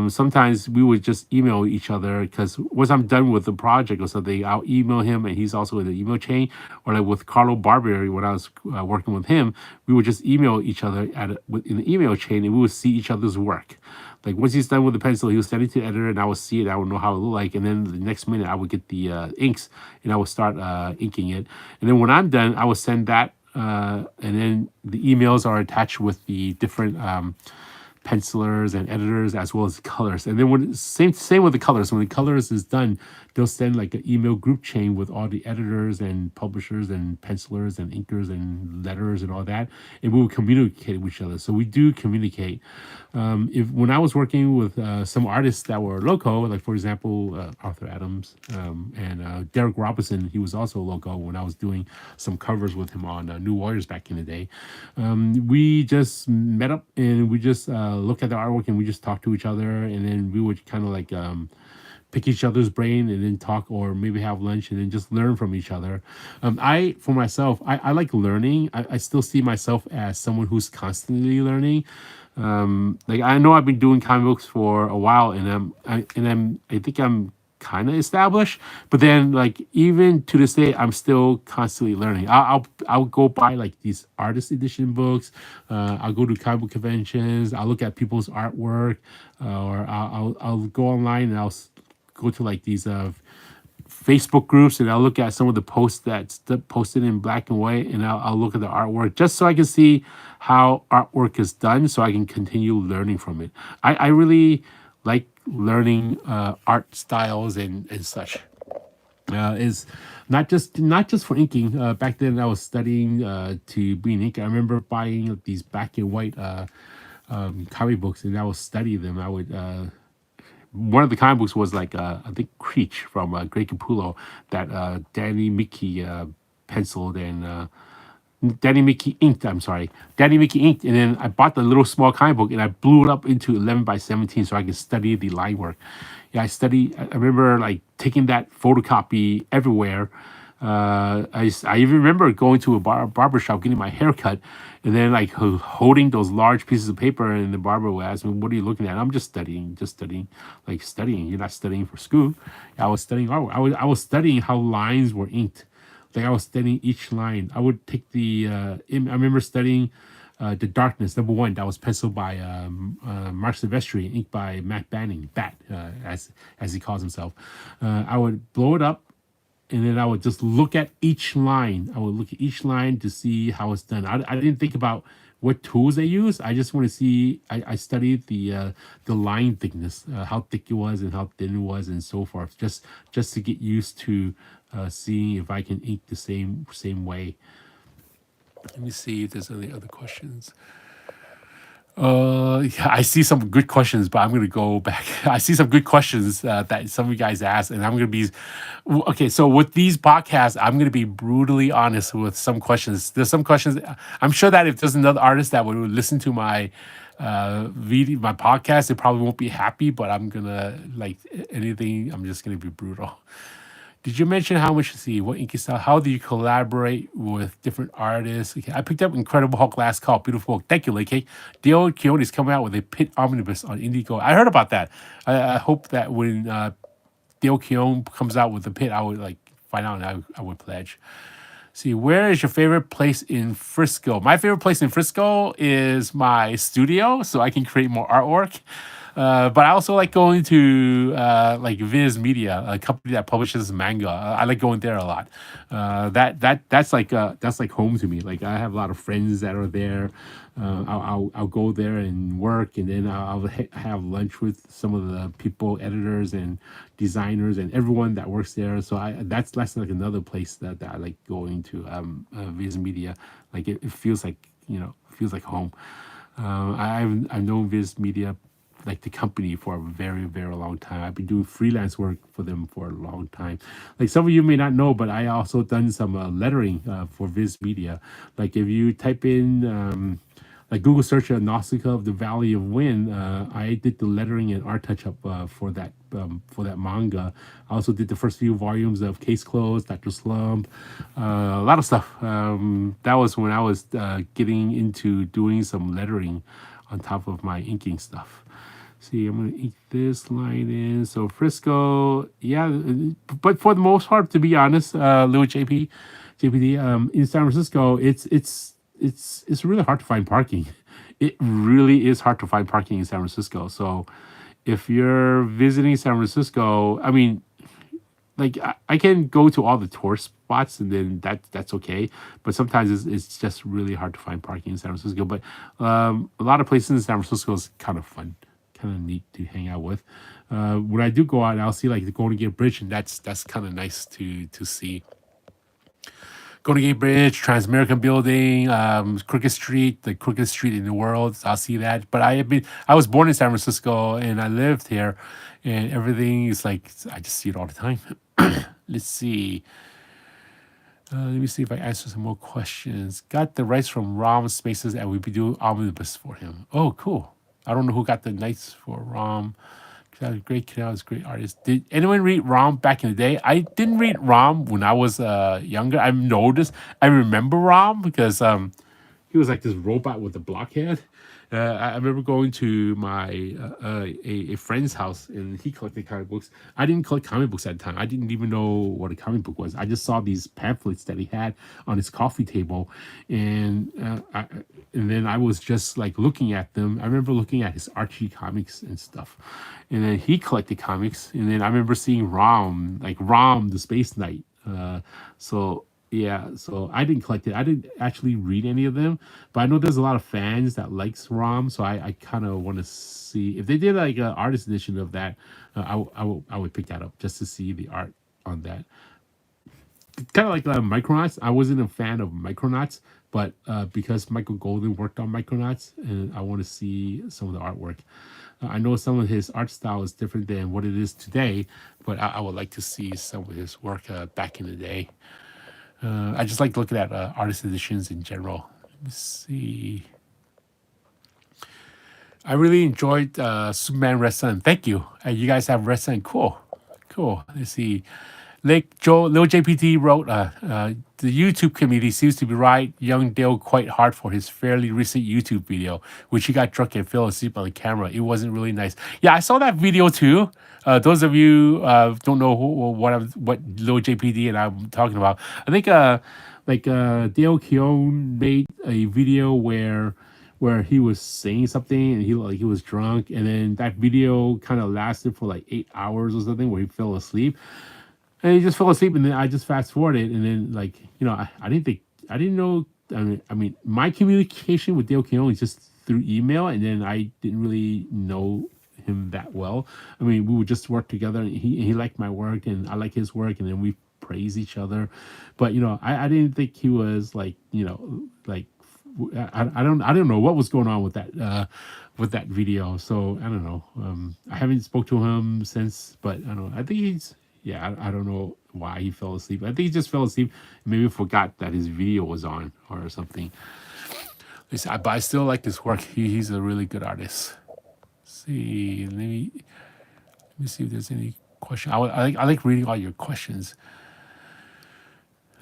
Sometimes we would just email each other because once I'm done with the project or something, I'll email him and he's also in the email chain. Or like with Carlo Barberi, when I was working with him, we would just email each other in the email chain, and we would see each other's work. Like once he's done with the pencil, he would send it to the editor, and I would see it. I would know how it looked like, and then the next minute I would get the inks, and I would start inking it. And then when I'm done, I would send that, and then the emails are attached with the different pencilers and editors as well as colors. And then when same with the colors. When the colors is done, they'll send like an email group chain with all the editors and publishers and pencilers and inkers and letters and all that, and we will communicate with each other. So we do communicate. If when I was working with some artists that were loco, like for example Arthur Adams and Derek Robinson, he was also loco when I was doing some covers with him on New Warriors back in the day. We just met up and we just look at the artwork and we just talk to each other, and then we would kind of like pick each other's brain and then talk, or maybe have lunch and then just learn from each other. For myself, I like learning. I still see myself as someone who's constantly learning. Like I know I've been doing comic books for a while, and I think I'm kind of established, but then like even to this day I'm still constantly learning. I'll go buy like these artist edition books. I'll go to comic book conventions. I'll look at people's artwork, or I'll go online and I'll go to like these Facebook groups, and I'll look at some of the posts that's posted in black and white, and I'll look at the artwork just so I can see how artwork is done, so I can continue learning from it. I really like learning art styles and such. Is not just for inking. Back then, I was studying to be an inker. I remember buying these black and white comic books, and I would study them. I would. One of the comic books was like I think Creech from Greg Capullo that Danny Mickey penciled, and Danny Mickey inked. I'm sorry, Danny Mickey inked, and then I bought the little small comic book and I blew it up into 11 by 17 so I could study the line work. Yeah, I remember like taking that photocopy everywhere. I even remember going to a barber shop, getting my hair cut, and then like holding those large pieces of paper, and the barber would ask me, "What are you looking at?" I'm just studying, like studying. You're not studying for school. I was studying art. I was studying how lines were inked. Like I was studying each line. I would take I remember studying The Darkness, #1. That was penciled by Mark Silvestri, inked by Matt Banning, Bat, as he calls himself. I would blow it up, and then I would just look at each line. I would look at each line to see how it's done. I didn't think about what tools they use. I just want to see. I studied the line thickness, how thick it was and how thin it was, and so forth. Just to get used to seeing if I can ink the same way. Let me see if there's any other questions. Yeah, I see some good questions, but I'm gonna go back. I see some good questions that some of you guys asked, and I'm gonna be okay. So with these podcasts, I'm gonna be brutally honest with some questions. There's some questions. I'm sure that if there's another artist that would listen to my video, my podcast, they probably won't be happy. But I'm gonna like anything. I'm just gonna be brutal. Did you mention how much? See what inky style? How do you collaborate with different artists? Okay, I picked up Incredible Hulk last call. Beautiful book. Thank you, Lake Cake. Dale Keone is coming out with a Pit omnibus on Indigo. I heard about that. I hope that when Dale Keone comes out with the Pit, I would like find out, and I would pledge. See, where is your favorite place in Frisco? My favorite place in Frisco is my studio, so I can create more artwork. But I also like going to like Viz Media, a company that publishes manga. I like going there a lot. That's like home to me. Like I have a lot of friends that are there. I'll go there and work, and then have lunch with some of the people, editors and designers, and everyone that works there. So that's like another place that I like going to. Viz Media, like it feels like feels like home. I've known Viz Media, like the company, for a very very long time. I've been doing freelance work for them for a long time. Like some of you may not know, but I also done some lettering for Viz Media. Like if you type in like Google search Nausicaa of the Valley of Wind, I did the lettering and art touch up for that manga. I also did the first few volumes of Case Closed, Dr. Slump, a lot of stuff. That was when I was getting into doing some lettering on top of my inking stuff. See, I'm gonna ink this line in. So Frisco, yeah, but for the most part, to be honest, Louis JPD, in San Francisco, it's really hard to find parking. It really is hard to find parking in San Francisco. So if you're visiting San Francisco, I mean, like I can go to all the tourist spots, and then that's okay. But sometimes it's just really hard to find parking in San Francisco. But a lot of places in San Francisco is kind of fun, kind of neat to hang out with. When I do go out, I'll see like the Golden Gate Bridge, and that's kind of nice to see. Golden Gate Bridge, Trans-American Building, Crooked Street, the crooked street in the world. I'll see that. But I was born in San Francisco and I lived here, and everything is like I just see it all the time. Let's see. Let me see if I answer some more questions. Got the rights from Rom Spaces, and we be doing omnibus for him. Oh, cool. I don't know who got the rights for Rom. Great Canal is a great artist. Did anyone read Rom back in the day? I didn't read Rom when I was younger. I noticed. I remember Rom because he was like this robot with a blockhead. I remember going to my a friend's house, and he collected comic books. I didn't collect comic books at the time. I didn't even know what a comic book was. I just saw these pamphlets that he had on his coffee table, and and then I was just like looking at them. I remember looking at his Archie comics and stuff, and then he collected comics. And then I remember seeing Rom, like Rom the Space Knight. So yeah, so I didn't collect it. I didn't actually read any of them, but I know there's a lot of fans that likes Rom, so I kind of want to see if they did like an artist edition of that. I would pick that up just to see the art on that. Kind of like Micronauts. I wasn't a fan of Micronauts, but because Michael Golden worked on Micronauts, and I want to see some of the artwork. I know some of his art style is different than what it is today, but I would like to see some of his work back in the day. I just like looking at artist editions in general. Let me see. I really enjoyed Superman Red Sun. Thank you. You guys have Red Sun. Cool. Cool. Let's see. Lil JPT wrote, the YouTube community seems to be right. Young Dale quite hard for his fairly recent YouTube video, which he got drunk and fell asleep on the camera. It wasn't really nice. Yeah, I saw that video too. Those of you don't know what Lil JPD and I'm talking about. I think Dale Keown made a video where he was saying something and he was drunk, and then that video kind of lasted for like 8 hours or something, where he fell asleep. And he just fell asleep, and then I just fast forwarded, and then I didn't think I didn't know. I mean, my communication with Dale Keown is just through email, and then I didn't really know him that well. I mean, we would just work together, and he liked my work, and I like his work, and then we praise each other. But I didn't think he was like like I don't know what was going on with that video. So I don't know. I haven't spoke to him since, but I don't know. I think he's yeah. I don't know why he fell asleep. I think he just fell asleep. Maybe forgot that his video was on or something. But I still like his work. He's a really good artist. See, let me see if there's any question. I like reading all your questions.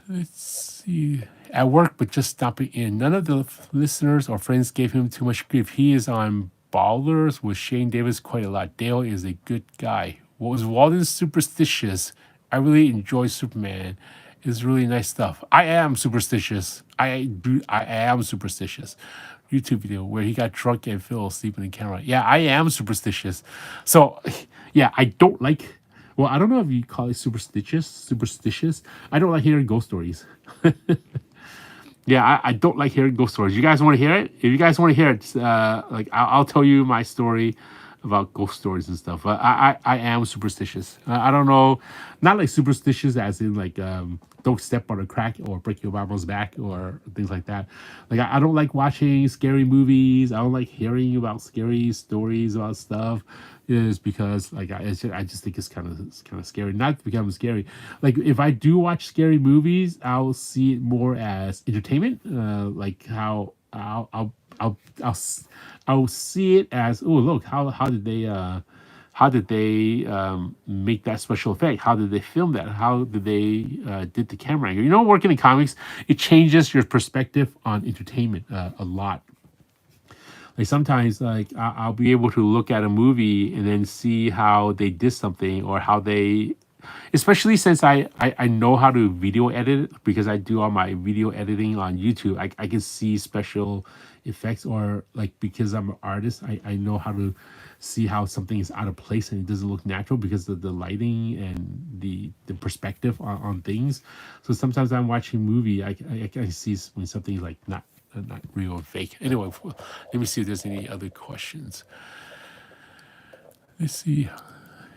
Let's see. At work, but just stopping in. None of the listeners or friends gave him too much grief. He is on Ballers with Shane Davis quite a lot. Dale is a good guy. What was Walden superstitious? I really enjoy Superman. It's really nice stuff. I am superstitious. I am superstitious. YouTube video where he got drunk and fell asleep in the camera. Yeah, I am superstitious. So, yeah, I don't like. Well, I don't know if you call it superstitious. Superstitious. I don't like hearing ghost stories. Yeah, I don't like hearing ghost stories. You guys want to hear it? If you guys want to hear it, like I'll tell you my story about ghost stories and stuff. But I am superstitious. I don't know, not like superstitious as in like don't step on a crack or break your Bible's back or things like that. Like I don't like watching scary movies. I don't like hearing about scary stories about stuff. Is because like I just think it's kind of scary. Not to become scary. Like if I do watch scary movies, I'll see it more as entertainment. Like how I'll see it as, oh look, how did they make that special effect? How did they film that? How did they did the camera angle? You know, working in comics, it changes your perspective on entertainment a lot. Like sometimes, like I'll be able to look at a movie and then see how they did something or how they, especially since I know how to video edit because I do all my video editing on YouTube. I can see special effects or like because I'm an artist, I know how to see how something is out of place and it doesn't look natural because of the lighting and the perspective on things. So sometimes I'm watching a movie, I can see when something is like not real or fake. Anyway, let me see if there's any other questions. Let's see.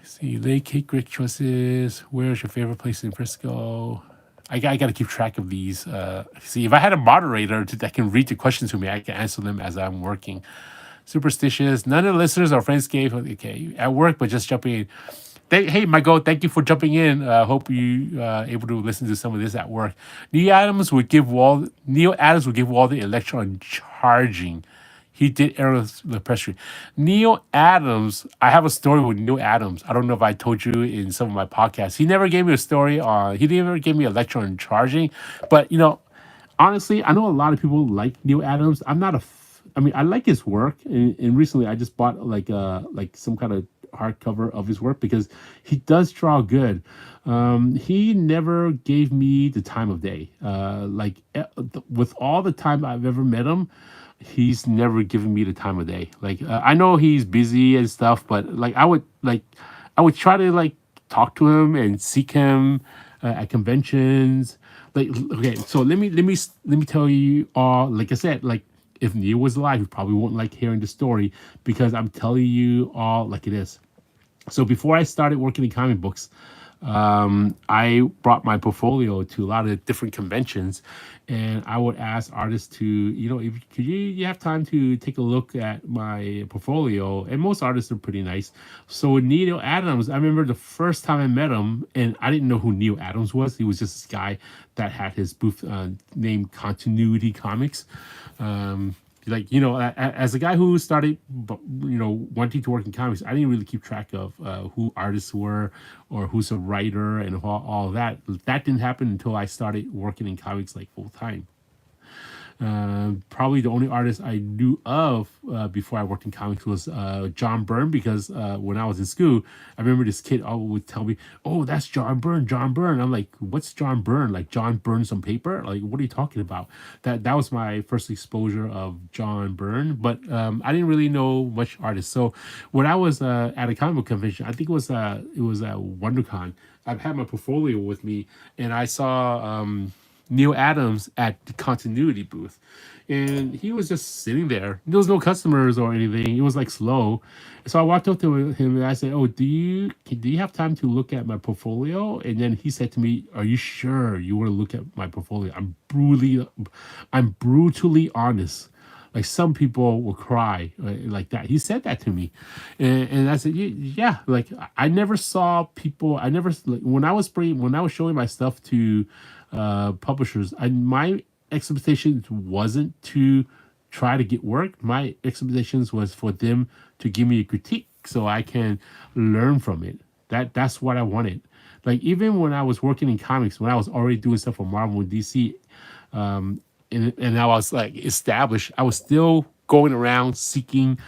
See, Lake Cake Great choices. Where's your favorite place in Frisco? I got to keep track of these. See, if I had a moderator that can read the questions to me, I can answer them as I'm working. Superstitious. None of the listeners or friends gave. Okay, at work, but just jumping in. Hey, Michael, thank you for jumping in. Hope you able to listen to some of this at work. Neil Adams would give Walden a lecture on charging. He did error the press release. Neil Adams, I have a story with Neil Adams. I don't know if I told you in some of my podcasts. He never gave me a story on, he never gave me a lecture on charging. But, honestly, I know a lot of people like Neil Adams. I'm not I mean, I like his work. And recently I just bought like some kind of hardcover of his work because he does draw good. He never gave me the time of day. With all the time I've ever met him, he's never given me the time of day. Like I know he's busy and stuff, but like I would try to like talk to him and seek him at conventions. Like okay, so let me tell you all. Like I said, like if Neil was alive, he probably wouldn't like hearing the story because I'm telling you all like it is. So before I started working in comic books, I brought my portfolio to a lot of different conventions, and I would ask artists to, if could you have time to take a look at my portfolio, and most artists are pretty nice. So with Neil Adams, I remember the first time I met him, and I didn't know who Neil Adams was. He was just this guy that had his booth named Continuity Comics. Like as a guy who started wanting to work in comics, I didn't really keep track of who artists were or who's a writer and all that didn't happen until I started working in comics like full time. Probably the only artist I knew of before I worked in comics was John Byrne because when I was in school, I remember this kid always would tell me, "Oh, that's John Byrne, John Byrne." I'm like, "What's John Byrne? Like John burns some paper? Like what are you talking about?" That was my first exposure of John Byrne, but I didn't really know much artists. So when I was at a comic book convention, I think it was WonderCon. I've had my portfolio with me, and I saw. Neil Adams at the continuity booth. And he was just sitting there. There was no customers or anything. It was like slow. So I walked up to him and I said, "Oh, do you have time to look at my portfolio?" And then he said to me, "Are you sure you want to look at my portfolio? I'm brutally honest. Like some people will cry like that." He said that to me, and I said, "Yeah." Like I never saw people. I never like, when I was showing my stuff to publishers. My expectations wasn't to try to get work. My expectations was for them to give me a critique so I can learn from it. That's what I wanted. Like even when I was working in comics, when I was already doing stuff for Marvel and DC, and I was like established, I was still going around seeking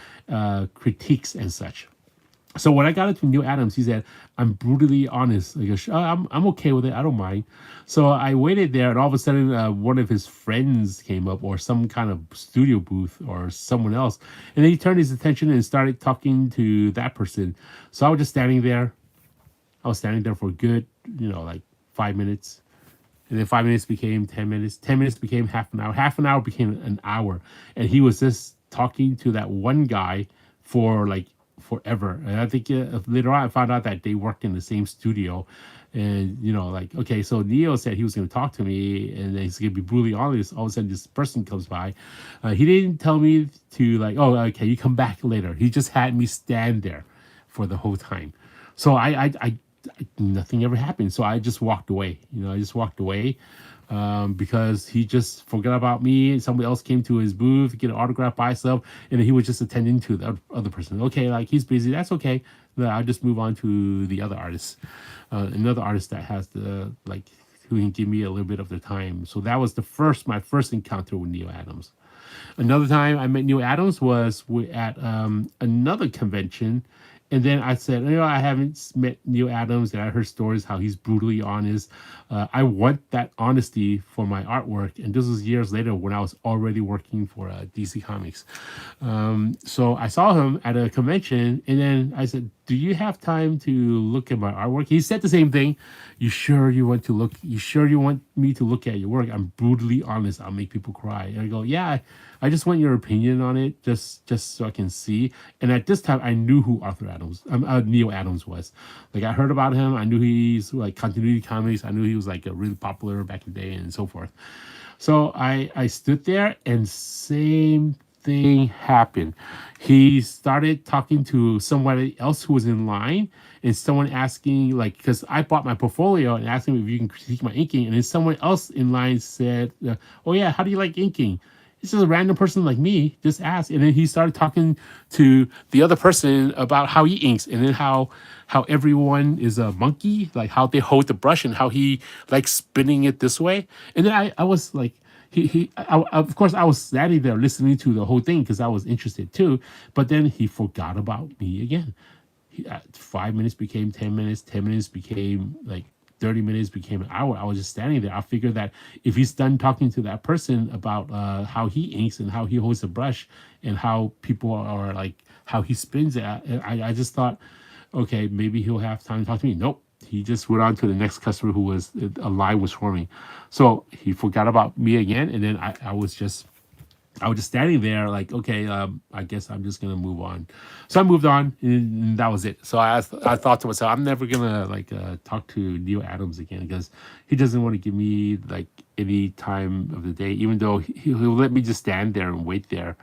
critiques and such. So when I got into Neil Adams, he said, "I'm brutally honest." I go, I'm okay with it. I don't mind." So I waited there, and all of a sudden, one of his friends came up, or some kind of studio booth, or someone else, and then he turned his attention and started talking to that person. So I was just standing there. I was standing there for a good, like 5 minutes. And then 5 minutes became 10 minutes. 10 minutes became half an hour. Half an hour became an hour. And he was just talking to that one guy for like forever. And I think later on I found out that they worked in the same studio. And, like, okay, so Neo said he was going to talk to me and he's going to be brutally honest. All of a sudden, this person comes by. He didn't tell me to, like, oh, okay, you come back later. He just had me stand there for the whole time. So nothing ever happened. So I just walked away. I just walked away because he just forgot about me. Somebody else came to his booth, get an autograph by himself, and then he was just attending to the other person. Okay, like he's busy. That's okay. I'll just move on to the other artist, another artist that has the like who can give me a little bit of the time. So that was my first encounter with Neil Adams. Another time I met Neil Adams was at another convention. And then I said, I haven't met Neil Adams, and I heard stories how he's brutally honest. I want that honesty for my artwork. And this was years later when I was already working for DC Comics. So I saw him at a convention, and then I said, "Do you have time to look at my artwork?" He said the same thing. "You sure you want to look? You sure you want me to look at your work? I'm brutally honest. I'll make people cry." And I go, "Yeah, I just want your opinion on it, just so I can see." And at this time, I knew who Neil Adams was. Like I heard about him. I knew he's like Continuity Comics. I knew he was like a really popular back in the day and so forth. So I stood there, and same thing happened. He started talking to somebody else who was in line, and someone asking, like, because I bought my portfolio and asked him if you can critique my inking, and then someone else in line said, "Oh yeah, how do you like inking?" This is a random person like me just asked, and then he started talking to the other person about how he inks, and then how everyone is a monkey, like how they hold the brush and how he likes spinning it this way. And then I was like, of course I was standing there listening to the whole thing because I was interested too. But then he forgot about me again. 5 minutes became 10 minutes. 10 minutes became like 30 minutes, became an hour. I was just standing there. I figured that if he's done talking to that person about how he inks and how he holds a brush and how people are like, how he spins it, I just thought, okay, maybe he'll have time to talk to me. Nope. He just went on to the next customer who was, a line was forming. So he forgot about me again. And then I was just standing there like, okay, I guess I'm just gonna move on. So I moved on, and that was it. So I thought to myself, I'm never gonna like talk to Neil Adams again because he doesn't want to give me like any time of the day, even though he'll let me just stand there and wait there.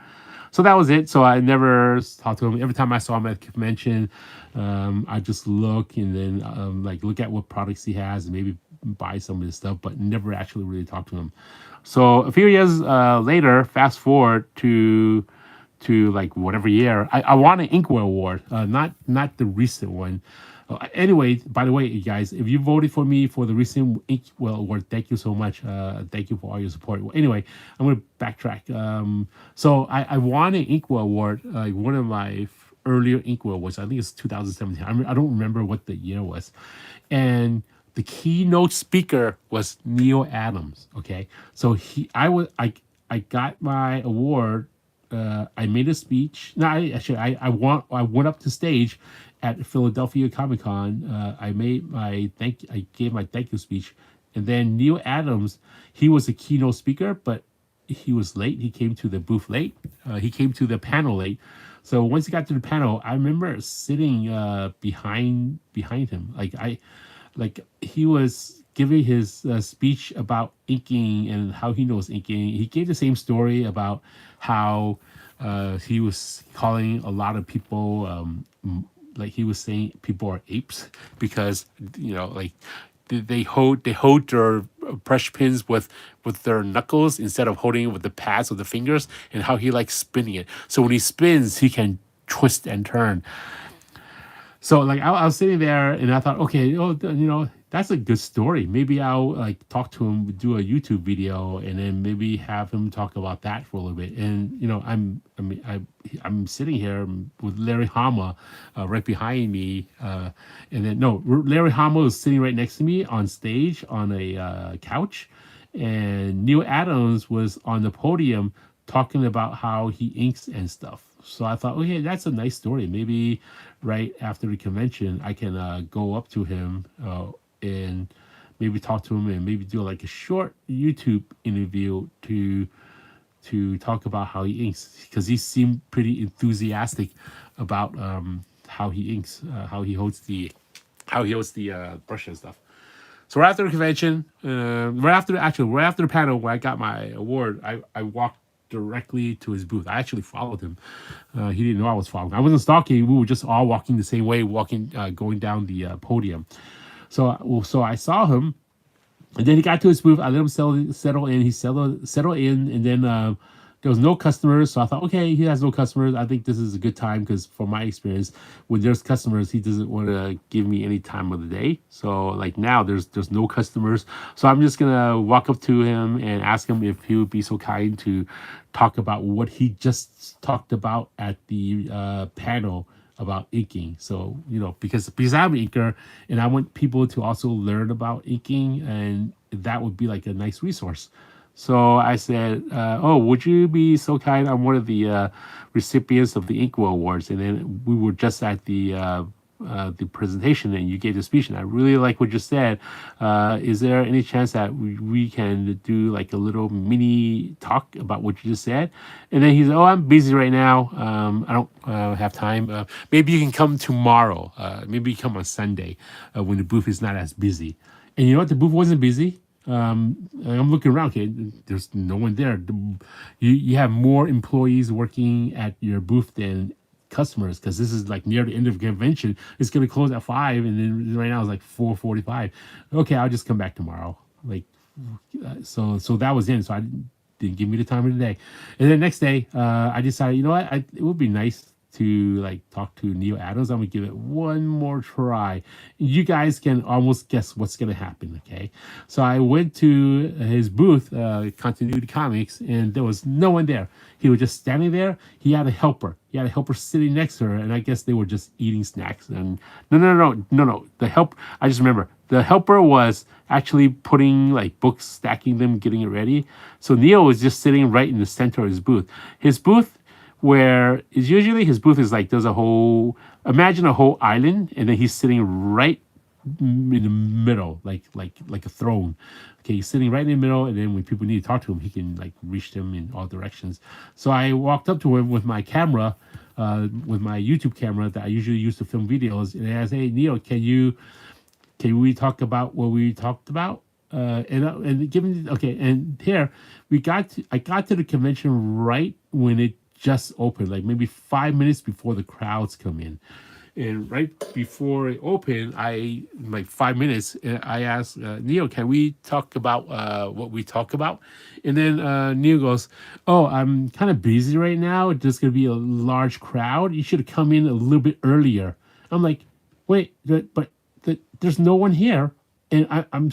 So that was it. So I never talked to him. Every time I saw him at the convention, I just look and then like look at what products he has and maybe buy some of his stuff, but never actually really talk to him. So a few years later, fast forward to like whatever year, I won an Inkwell Award, not the recent one. Anyway, by the way, you guys, if you voted for me for the recent Inkwell Award, thank you so much. Thank you for all your support. Well, anyway, I'm going to backtrack. So I won an Inkwell Award, like one of my earlier Inkwell Awards. I think it's 2017. I don't remember what the year was. And the keynote speaker was Neil Adams. Okay, so I got my award. I made a speech. No, I went up to stage at Philadelphia Comic Con. I gave my thank you speech, and then Neil Adams, he was a keynote speaker, but he was late. He came to the booth late. He came to the panel late. So once he got to the panel, I remember sitting behind him. Like he was giving his speech about inking and how he knows inking. He gave the same story about how he was calling a lot of people, like he was saying people are apes because like they hold their brush pins with their knuckles instead of holding it with the pads of the fingers, and how he likes spinning it. So when he spins, he can twist and turn. So like I was sitting there and I thought, okay, that's a good story. Maybe I'll like talk to him, do a YouTube video, and then maybe have him talk about that for a little bit. And I'm sitting here with Larry Hama right behind me, and then no, Larry Hama is sitting right next to me on stage on a couch, and Neil Adams was on the podium talking about how he inks and stuff. So I thought, okay, that's a nice story. Maybe right after the convention, I can go up to him and maybe talk to him and maybe do like a short YouTube interview to talk about how he inks, because he seemed pretty enthusiastic about how he inks, how he holds the brush and stuff. So right after the convention, right after the panel where I got my award, I walked directly to his booth. I actually followed him. He didn't know I was following. I wasn't stalking. We were just all walking the same way, going down the podium. So I saw him, and then he got to his booth. I let him settle in. He settled in, and then there was no customers. So I thought, okay, he has no customers. I think this is a good time because, from my experience, when there's customers, he doesn't want to give me any time of the day. So like now, there's no customers. So I'm just gonna walk up to him and ask him if he would be so kind to talk about what he just talked about at the panel about inking. So because I'm an inker, and I want people to also learn about inking, and that would be like a nice resource. So I said, "Oh, would you be so kind? I'm one of the recipients of the Inkwell Awards." And then we were just at the presentation, and you gave the speech, and I really like what you said. Is there any chance that we can do like a little mini talk about what you just said? And then he said, "Oh, I'm busy right now. I don't have time. Maybe you can come tomorrow. Maybe you come on Sunday when the booth is not as busy." And you know what? The booth wasn't busy. I'm looking around. Okay, there's no one there. You have more employees working at your booth than customers, because this is like near the end of the convention. It's going to close at 5, and then right now it's like 4:45. Okay, I'll just come back tomorrow. Like, so that was in. So I didn't give me the time of the day. And then next day, I decided, you know what, it would be nice to like talk to Neil Adams. I'm gonna give it one more try. You guys can almost guess what's gonna happen. Okay, so I went to his booth, Continuity Comics, and there was no one there. He was just standing there. He had a helper. He had a helper sitting next to her, and I guess they were just eating snacks. And no. The help. I just remember the helper was actually putting like books, stacking them, getting it ready. So Neil was just sitting right in the center of his booth. His booth, where is usually his booth is like there's a whole, imagine a whole island, and then he's sitting right in the middle, like a throne. Okay, he's sitting right in the middle, and then when people need to talk to him, he can like reach them in all directions. So I walked up to him with my camera, with my YouTube camera that I usually use to film videos, and I asked, "Hey Neil, can we talk about what we talked about?" And given okay, and here I got to the convention right when it just opened, like maybe 5 minutes before the crowds come in. And right before it opened, like 5 minutes, I asked Neil, "Can we talk about what we talk about?" And then Neil goes, "Oh, I'm kind of busy right now. There's going to be a large crowd. You should have come in a little bit earlier." I'm like, "Wait, but there's no one here," and I'm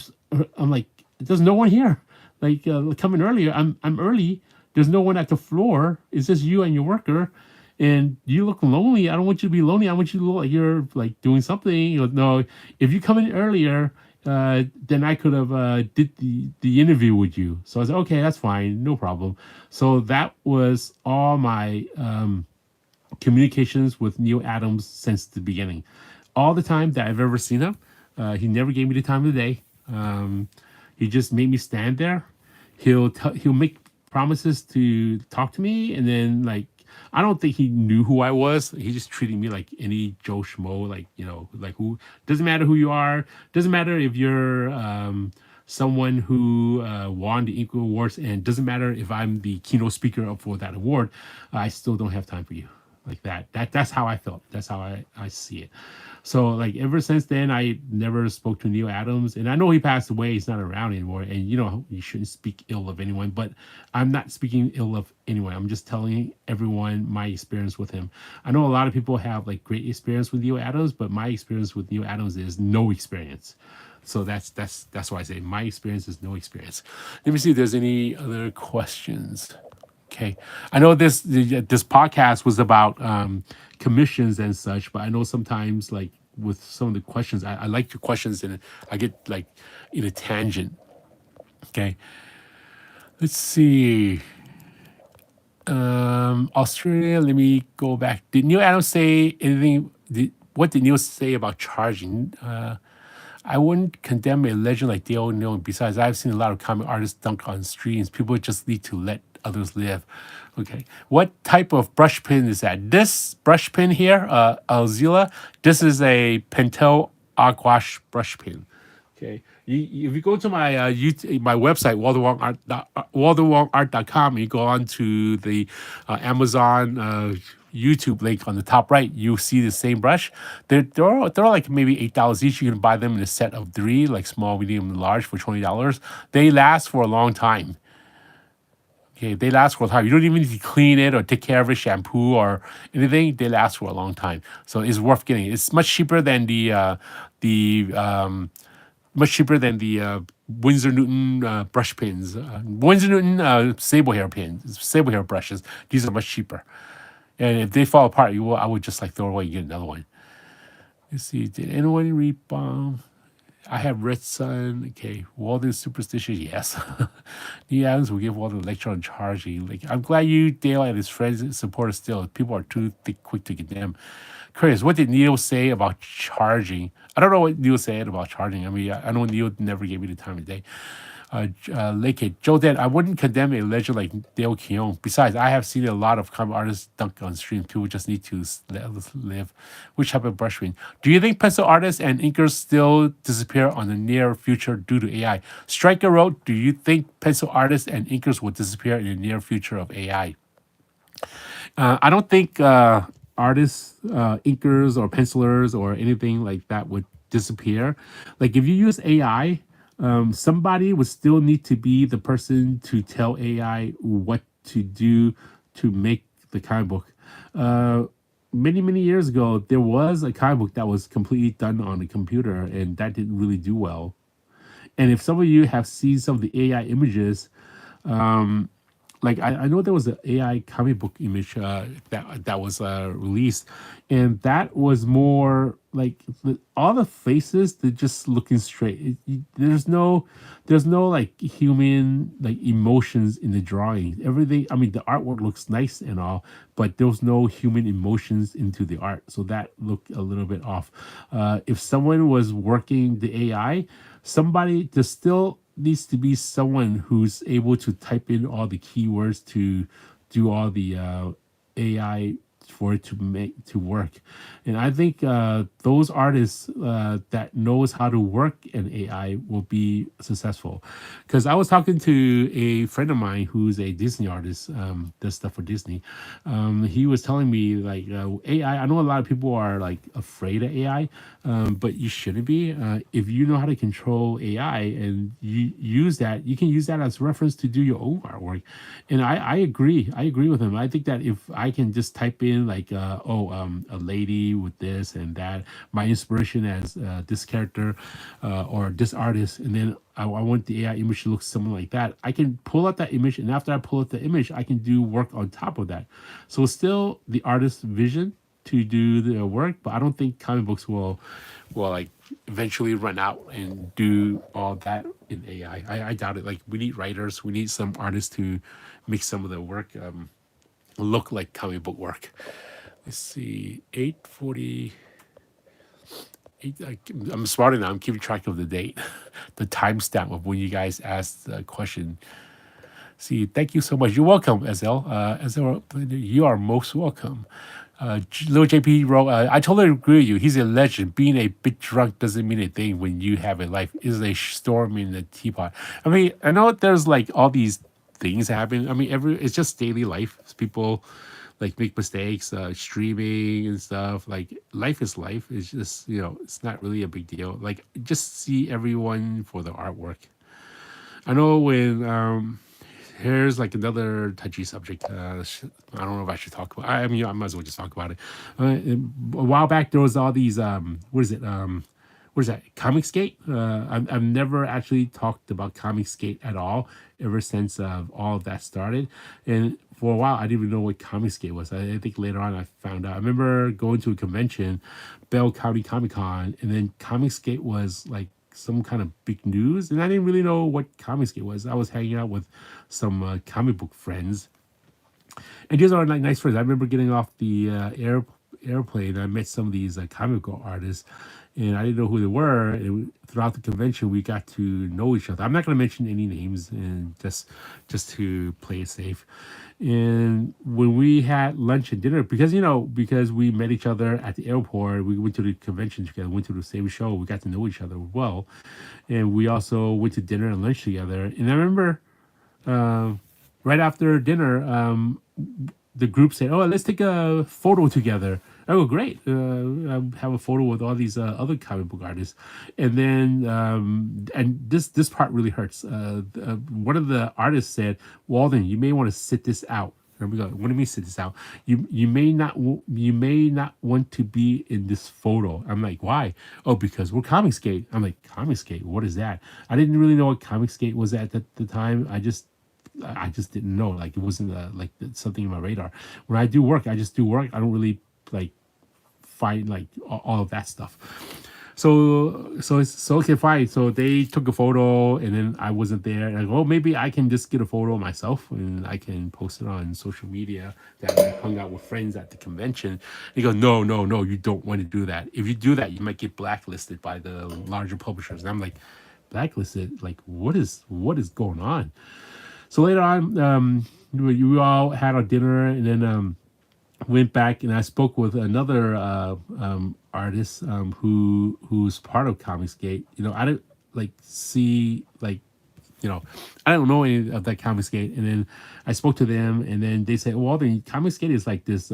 like, "There's no one here. Like coming earlier. I'm early. There's no one at the floor. It's just you and your worker, and you look lonely. I don't want you to be lonely. I want you to look like you're like doing something." He goes, "No, if you come in earlier, then I could have did the interview with you." So I said, "Okay, that's fine, no problem." So that was all my communications with Neil Adams since the beginning. All the time that I've ever seen him, he never gave me the time of the day. He just made me stand there. He'll make promises to talk to me, and then like I don't think he knew who I was. He just treated me like any Joe Schmo, like like who doesn't matter who you are, doesn't matter if you're someone who won the Inkwell Awards, and doesn't matter if I'm the keynote speaker for that award. I still don't have time for you, like that. That's how I felt. That's how I see it. So like ever since then, I never spoke to Neil Adams, and I know he passed away. He's not around anymore, and you shouldn't speak ill of anyone. But I'm not speaking ill of anyone. I'm just telling everyone my experience with him. I know a lot of people have like great experience with Neil Adams, but my experience with Neil Adams is no experience. So that's why I say my experience is no experience. Let me see if there's any other questions. Okay, I know this podcast was about commissions and such, but I know sometimes like with some of the questions, I like your questions and I get like in a tangent. Okay, let's see. Australia. Let me go back. Did Neil Adams say anything? What did Neil say about charging? I wouldn't condemn a legend like Dale Neal. Besides, I've seen a lot of comic artists dunk on streams. People just need to let others live. Okay. What type of brush pin is that? This brush pin here, Alzila, this is a Pentel Aquash brush pin. Okay. If you go to my YouTube, my website, waldenwongart.com, you go on to the Amazon YouTube link on the top right, you see the same brush. They're like maybe $8 each. You can buy them in a set of three, like small, medium, and large for $20. They last for a long time. Okay, they last for a time. You don't even need to clean it or take care of it, shampoo or anything. They last for a long time, so it's worth getting. It's much cheaper than the much cheaper than the Winsor Newton brush pins. Winsor Newton sable hair pins, sable hair brushes. These are much cheaper. And if they fall apart, I would just like throw it away and get another one. Let's see. Did anyone read Bomb? I have Red Sun. Okay. Walden superstitious. Yes. The Adams will give Walden a lecture on charging. Like, I'm glad you, Dale, and his friends support us still. People are too quick to condemn. Curious, what did Neil say about charging? I don't know what Neil said about charging. I mean, I know Neil never gave me the time of day. Lake Joe Dad, I wouldn't condemn a legend like Dale Keown. Besides, I have seen a lot of comic artists dunk on stream. People just need to let us live. Which type of brush pin? Do you think pencil artists and inkers still disappear on the near future due to AI? Striker wrote, do you think pencil artists and inkers will disappear in the near future of AI? I don't think artists, inkers, or pencilers, or anything like that would disappear. Like if you use AI, somebody would still need to be the person to tell AI what to do to make the comic book. Many years ago, there was a comic book that was completely done on a computer, and that didn't really do well. And if some of you have seen some of the AI images, like I know there was an AI comic book image that was released, and that was more like all the faces they're just looking straight. There's no like human like emotions in the drawing. Everything. I mean, the artwork looks nice and all, but there was no human emotions into the art, so that looked a little bit off. If someone was working the AI, somebody there's still needs to be someone who's able to type in all the keywords to do all the AI for it to make to work. And I think those artists that knows how to work an AI will be successful. Because I was talking to a friend of mine who's a Disney artist, does stuff for Disney. He was telling me like AI. I know a lot of people are like afraid of AI, but you shouldn't be. If you know how to control AI and you use that, you can use that as reference to do your own artwork. And I agree. I agree with him. I think that if I can just type in like, a lady with this and that, my inspiration as this character or this artist, and then I want the AI image to look something like that. I can pull out that image, and after I pull out the image, I can do work on top of that. So it's still the artist's vision to do the work, but I don't think comic books will like eventually run out and do all that in AI. I doubt it. Like we need writers, we need some artists to make some of the work look like comic book work. Let's see, 8:40. I'm smarter now. I'm keeping track of the date, the timestamp of when you guys asked the question. See, thank you so much. You're welcome, SL. SL, you are most welcome. Little JP wrote, I totally agree with you. He's a legend. Being a bit drunk doesn't mean a thing when you have a life. It's a storm in the teapot. I mean, I know there's like all these things that happen. I mean, it's just daily life. People like make mistakes, streaming and stuff. Like life is life. It's just, it's not really a big deal. Like just see everyone for the artwork. I know when here's like another touchy subject. I don't know if I should talk about. I might as well just talk about it. A while back, there was all these. What is it? what is that? Comicsgate. I've never actually talked about Comicsgate at all ever since all of that started. And for a while, I didn't even know what Comicsgate was. I think later on I found out. I remember going to a convention, Bell County Comic Con, and then Comicsgate was like some kind of big news, and I didn't really know what Comicsgate was. I was hanging out with some comic book friends, and these are like nice friends. I remember getting off the airplane. I met some of these comic book artists, and I didn't know who they were. And throughout the convention, we got to know each other. I'm not going to mention any names, and just to play it safe. And when we had lunch and dinner, because we met each other at the airport, we went to the convention together, went to the same show. We got to know each other well, and we also went to dinner and lunch together. And I remember right after dinner, the group said, "Oh, let's take a photo together." Oh, great! I have a photo with all these other comic book artists, and then and this part really hurts. One of the artists said, "Walden, you may want to sit this out." There we go. What do you mean sit this out? You may not want to be in this photo. I'm like, why? Oh, because we're Comicsgate. I'm like, Comicsgate. What is that? I didn't really know what Comicsgate was at the time. I just didn't know. Like it wasn't like something in my radar. When I do work, I just do work. I don't really like find like all of that stuff. So okay, fine. So they took a photo, and then I wasn't there. And I go, oh, maybe I can just get a photo of myself, and I can post it on social media that I hung out with friends at the convention. He goes, no, no, no, you don't want to do that. If you do that, you might get blacklisted by the larger publishers. And I'm like, blacklisted? Like what is going on? So later on, we all had our dinner, and then went back, and I spoke with another artist who's part of Comicsgate. I didn't like see like I don't know any of that Comicsgate, and then I spoke to them, and then they said, "Well, the Comicsgate is like this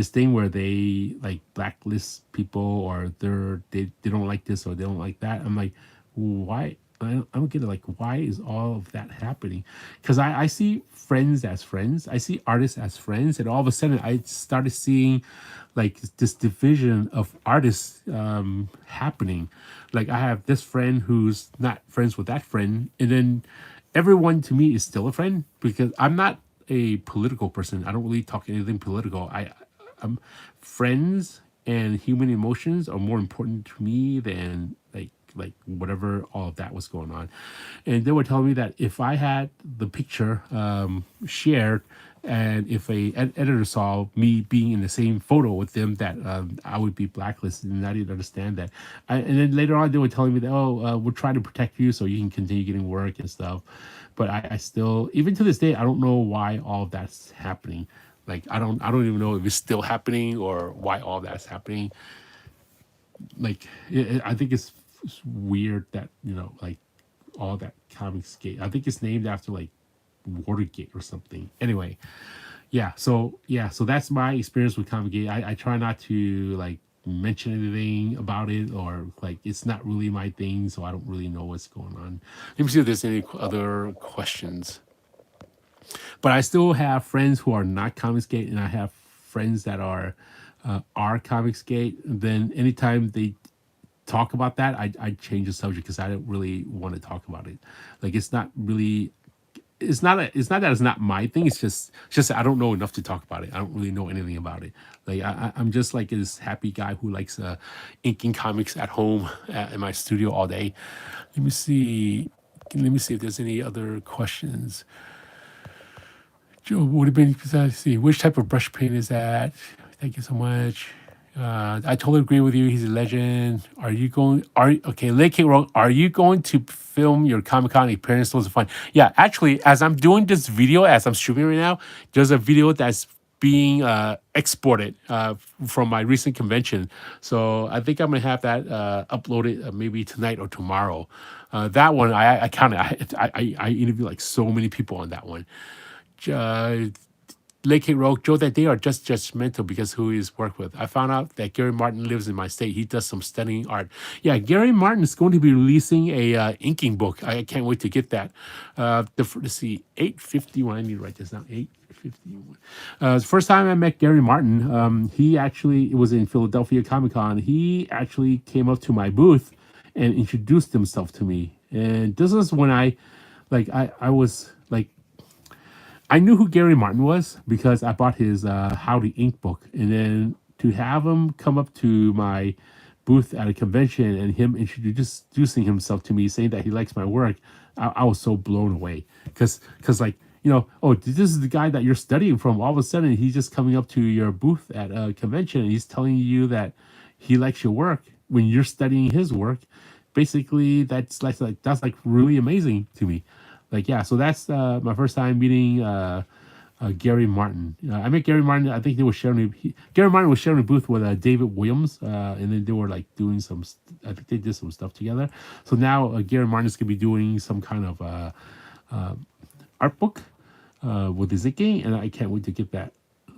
thing where they like blacklist people, or they don't like this or they don't like that." I'm like, why? I don't get it. Like, why is all of that happening? Because I see friends as friends, I see artists as friends, and all of a sudden I started seeing like this division of artists happening. Like I have this friend who's not friends with that friend, and then everyone to me is still a friend because I'm not a political person. I don't really talk anything political. Friends and human emotions are more important to me than like whatever all of that was going on. And they were telling me that if I had the picture shared, and if editor saw me being in the same photo with them, that I would be blacklisted, and I didn't understand that. And then later on they were telling me that, oh, we're trying to protect you so you can continue getting work and stuff. But I still, even to this day, I don't know why all of that's happening. Like I don't even know if it's still happening or why all that's happening. Like I think it's weird that like all that Comicsgate. I think it's named after like Watergate or something. Anyway, so that's my experience with Comicsgate. I try not to like mention anything about it, or like it's not really my thing, so I don't really know what's going on. Let me see if there's any other questions. But I still have friends who are not Comicsgate, and I have friends that are Comicsgate. Then anytime they talk about that, I change the subject because I don't really want to talk about it. Like it's not really, it's not that it's not my thing. It's just I don't know enough to talk about it. I don't really know anything about it. Like I'm just like this happy guy who likes inking comics at home in my studio all day. Let me see. Let me see if there's any other questions. Joe, would have been, let's see, which type of brush paint is that? Thank you so much. I totally agree with you. He's a legend. Okay, Lake King Road, are you going to film your Comic Con experience? Those are fun. Yeah, actually, as I'm doing this video, as I'm streaming right now, there's a video that's being exported from my recent convention. So I think I'm gonna have that uploaded maybe tonight or tomorrow. That one, I counted. I interviewed like so many people on that one. uh, Lake Road, Joe, that they are just judgmental because who he's worked with. I found out that Gary Martin lives in my state. He does some stunning art. Yeah, Gary Martin is going to be releasing a inking book. I can't wait to get that. Let's see, 851. I need to write this down. 851. The first time I met Gary Martin, he actually, it was in Philadelphia Comic Con. He actually came up to my booth and introduced himself to me. And this is when I was like, I knew who Gary Martin was because I bought his How to Ink book. And then to have him come up to my booth at a convention and him introducing himself to me, saying that he likes my work, I was so blown away. Because like, oh, this is the guy that you're studying from. All of a sudden, he's just coming up to your booth at a convention and he's telling you that he likes your work when you're studying his work. Basically, that's like really amazing to me. Like, yeah, so that's my first time meeting Gary Martin. I met Gary Martin. I think they were sharing. Gary Martin was sharing a booth with David Williams, and then they were like doing some. I think they did some stuff together. So now Gary Martin is gonna be doing some kind of art book with his inking, and I can't wait to get that.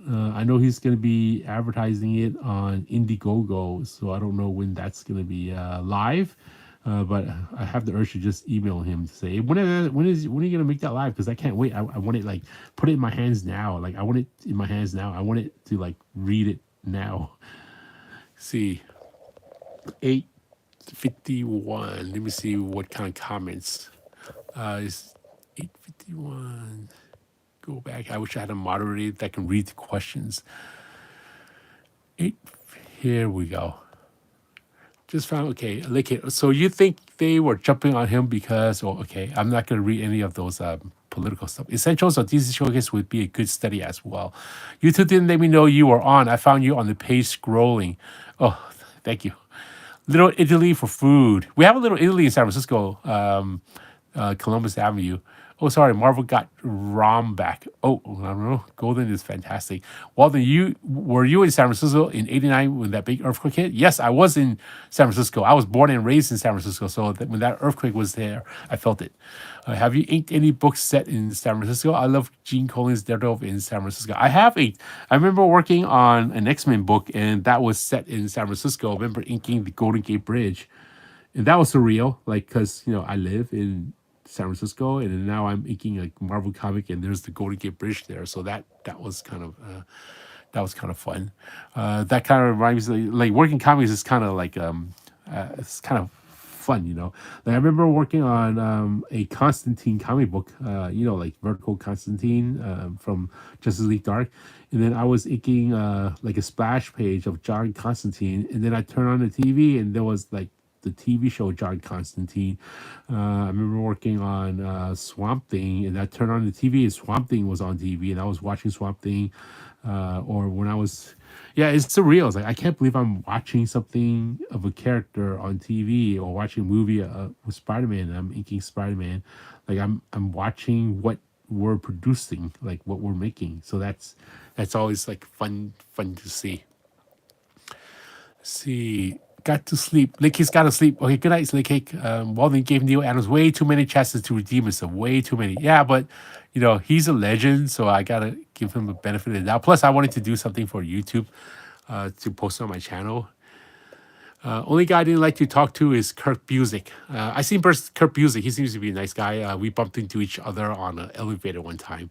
I know he's gonna be advertising it on Indiegogo, so I don't know when that's gonna be live. But I have the urge to just email him to say, when are you gonna make that live? Because I can't wait. I want it, like, put it in my hands now. Like, I want it in my hands now. I want it to like read it now. See, 851. Let me see what kind of comments. Is 851. Go back. I wish I had a moderator that can read the questions. Here we go. Just found, okay, so you think they were jumping on him because, okay, I'm not going to read any of those political stuff. Essentials of DC Showcase would be a good study as well. You two didn't let me know you were on. I found you on the page scrolling. Oh, thank you. Little Italy for food. We have a Little Italy in San Francisco, Columbus Avenue. Oh, sorry, Marvel got Rom back. Oh, I don't know. Golden is fantastic. Walden, were you in San Francisco in '89 when that big earthquake hit? Yes, I was in San Francisco. I was born and raised in San Francisco, so when that earthquake was there, I felt it. Have you inked any books set in San Francisco? I love Gene Colan's Daredevil in San Francisco. I have inked. I remember working on an X-Men book, and that was set in San Francisco. I remember inking the Golden Gate Bridge, and that was surreal, like, because I live in San Francisco, and now I'm inking a Marvel comic, and there's the Golden Gate Bridge there. So that was kind of fun. That kind of reminds me, like working comics is kind of like it's kind of fun, Like I remember working on a Constantine comic book, like Vertical Constantine from Justice League Dark, and then I was inking like a splash page of John Constantine, and then I turned on the TV, and there was like the TV show John Constantine. I remember working on Swamp Thing, and I turned on the TV and Swamp Thing was on TV, and I was watching Swamp Thing. Or when I was, yeah, it's surreal. It's like, I can't believe I'm watching something of a character on TV or watching a movie with Spider-Man, and I'm inking Spider-Man. Like I'm watching what we're producing, like what we're making. So that's always like fun to see. Got to sleep. Lake Cake's got to sleep. Okay, good night, Lake Cake. Walden gave Neil Adams way too many chances to redeem himself. Way too many. Yeah, but he's a legend, so I gotta give him the benefit of the doubt. Plus, I wanted to do something for YouTube to post on my channel. Only guy I didn't like to talk to is Kirk Busick. I seen Kirk Busick. He seems to be a nice guy. We bumped into each other on an elevator one time.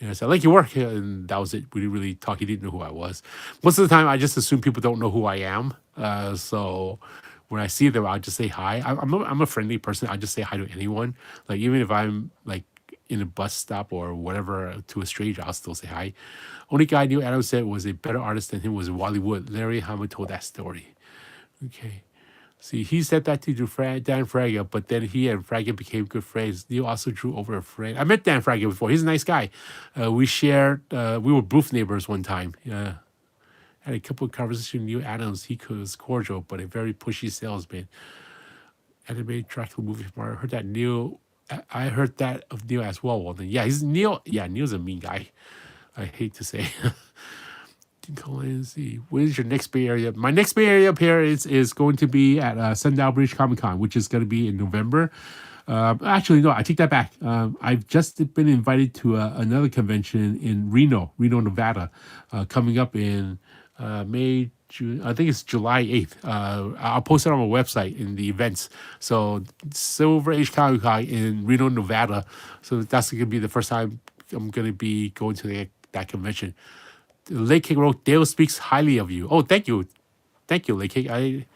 And I said, I like your work. And that was it. We didn't really talk. He didn't know who I was. Most of the time, I just assume people don't know who I am. So when I see them, I'll just say hi. I'm a friendly person. I just say hi to anyone. Like, even if I'm like in a bus stop or whatever to a stranger, I'll still say hi. Only guy I knew Adams said was a better artist than him was Wally Wood. Larry Hama told that story. Okay. See, he said that to Dan Fraga, but then he and Fraga became good friends. Neil also drew over a friend. I met Dan Fraga before. He's a nice guy. We were booth neighbors one time. Had a couple of conversations with Neil Adams. He was cordial, but a very pushy salesman. Animated Dracula movie from I heard that Neil. I heard that of Neil as well. Well, then, yeah, Neil. Yeah, Neil's a mean guy. I hate to say. See, when is your next Bay Area? My next Bay Area appear is going to be at Sundown Bridge Comic Con, which is going to be in November. Actually, no, I take that back. I've just been invited to another convention in Reno, Nevada, coming up in May, June. I think it's July 8th. I'll post it on my website in the events. So Silver Age Comic Con in Reno, Nevada. So that's going to be the first time I'm going to be going to that convention. Lake Cake wrote, Dale speaks highly of you. Oh, thank you, Lake Cake. I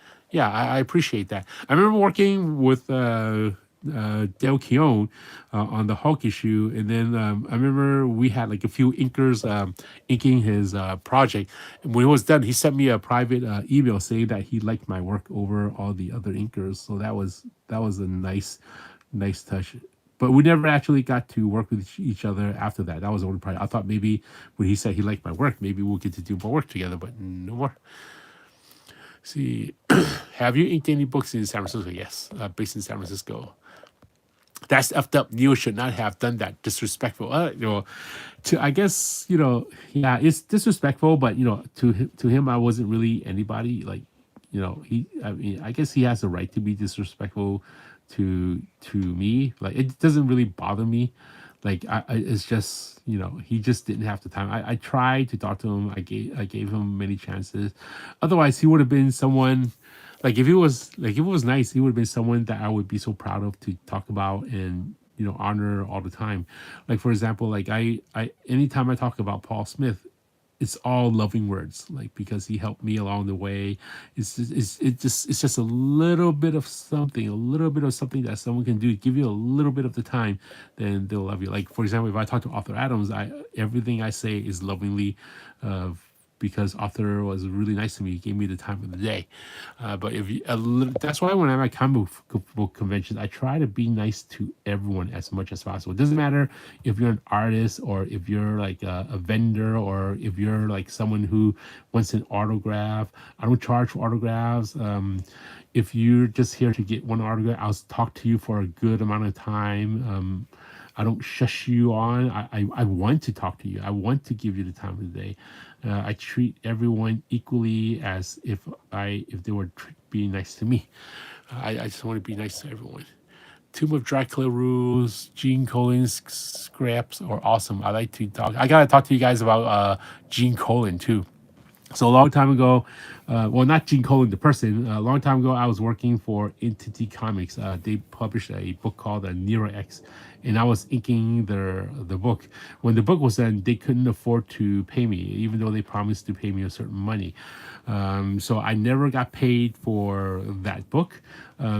appreciate that. I remember working with Dale Keown on the Hulk issue, and then I remember we had like a few inkers inking his project. And when it was done, he sent me a private email saying that he liked my work over all the other inkers. So that was a nice touch. But we never actually got to work with each other after that. That was the only part. I thought maybe when he said he liked my work, maybe we'll get to do more work together, but no more. See, have you inked any books in San Francisco? Yes, based in San Francisco. That's effed up. Neil should not have done that. Disrespectful. To I guess yeah, it's disrespectful. But to him, I wasn't really anybody. Like, he. I mean, I guess he has a right to be disrespectful to me. Like, it doesn't really bother me. Like, it's just he just didn't have the time. I tried to talk to him. I gave him many chances. Otherwise, he would have been someone. Like, if it was nice, he would have been someone that I would be so proud of to talk about and honor all the time. Like, for example, like I anytime I talk about Paul Smith, it's all loving words, like, because he helped me along the way. It's just a little bit of something that someone can do, give you a little bit of the time, then they'll love you. Like, for example, if I talk to Arthur Adams, I everything I say is lovingly, uh, because Arthur was really nice to me. He gave me the time of the day. But if you, a little, that's why when I'm at comic book conventions, I try to be nice to everyone as much as possible. It doesn't matter if you're an artist or if you're like a vendor or if you're like someone who wants an autograph. I don't charge for autographs. If you're just here to get one autograph, I'll talk to you for a good amount of time. I don't shush you on. I want to talk to you. I want to give you the time of the day. I treat everyone equally as if they were being nice to me. I just want to be nice to everyone. Tomb of Dracula rules, Gene Colan's scraps are awesome. I like to talk. I gotta talk to you guys about Gene Colan too. So a long time ago, well, not Gene Colan, the person. A long time ago, I was working for Entity Comics. They published a book called Nero X, and I was inking the book. When the book was done, they couldn't afford to pay me, even though they promised to pay me a certain money. So I never got paid for that book.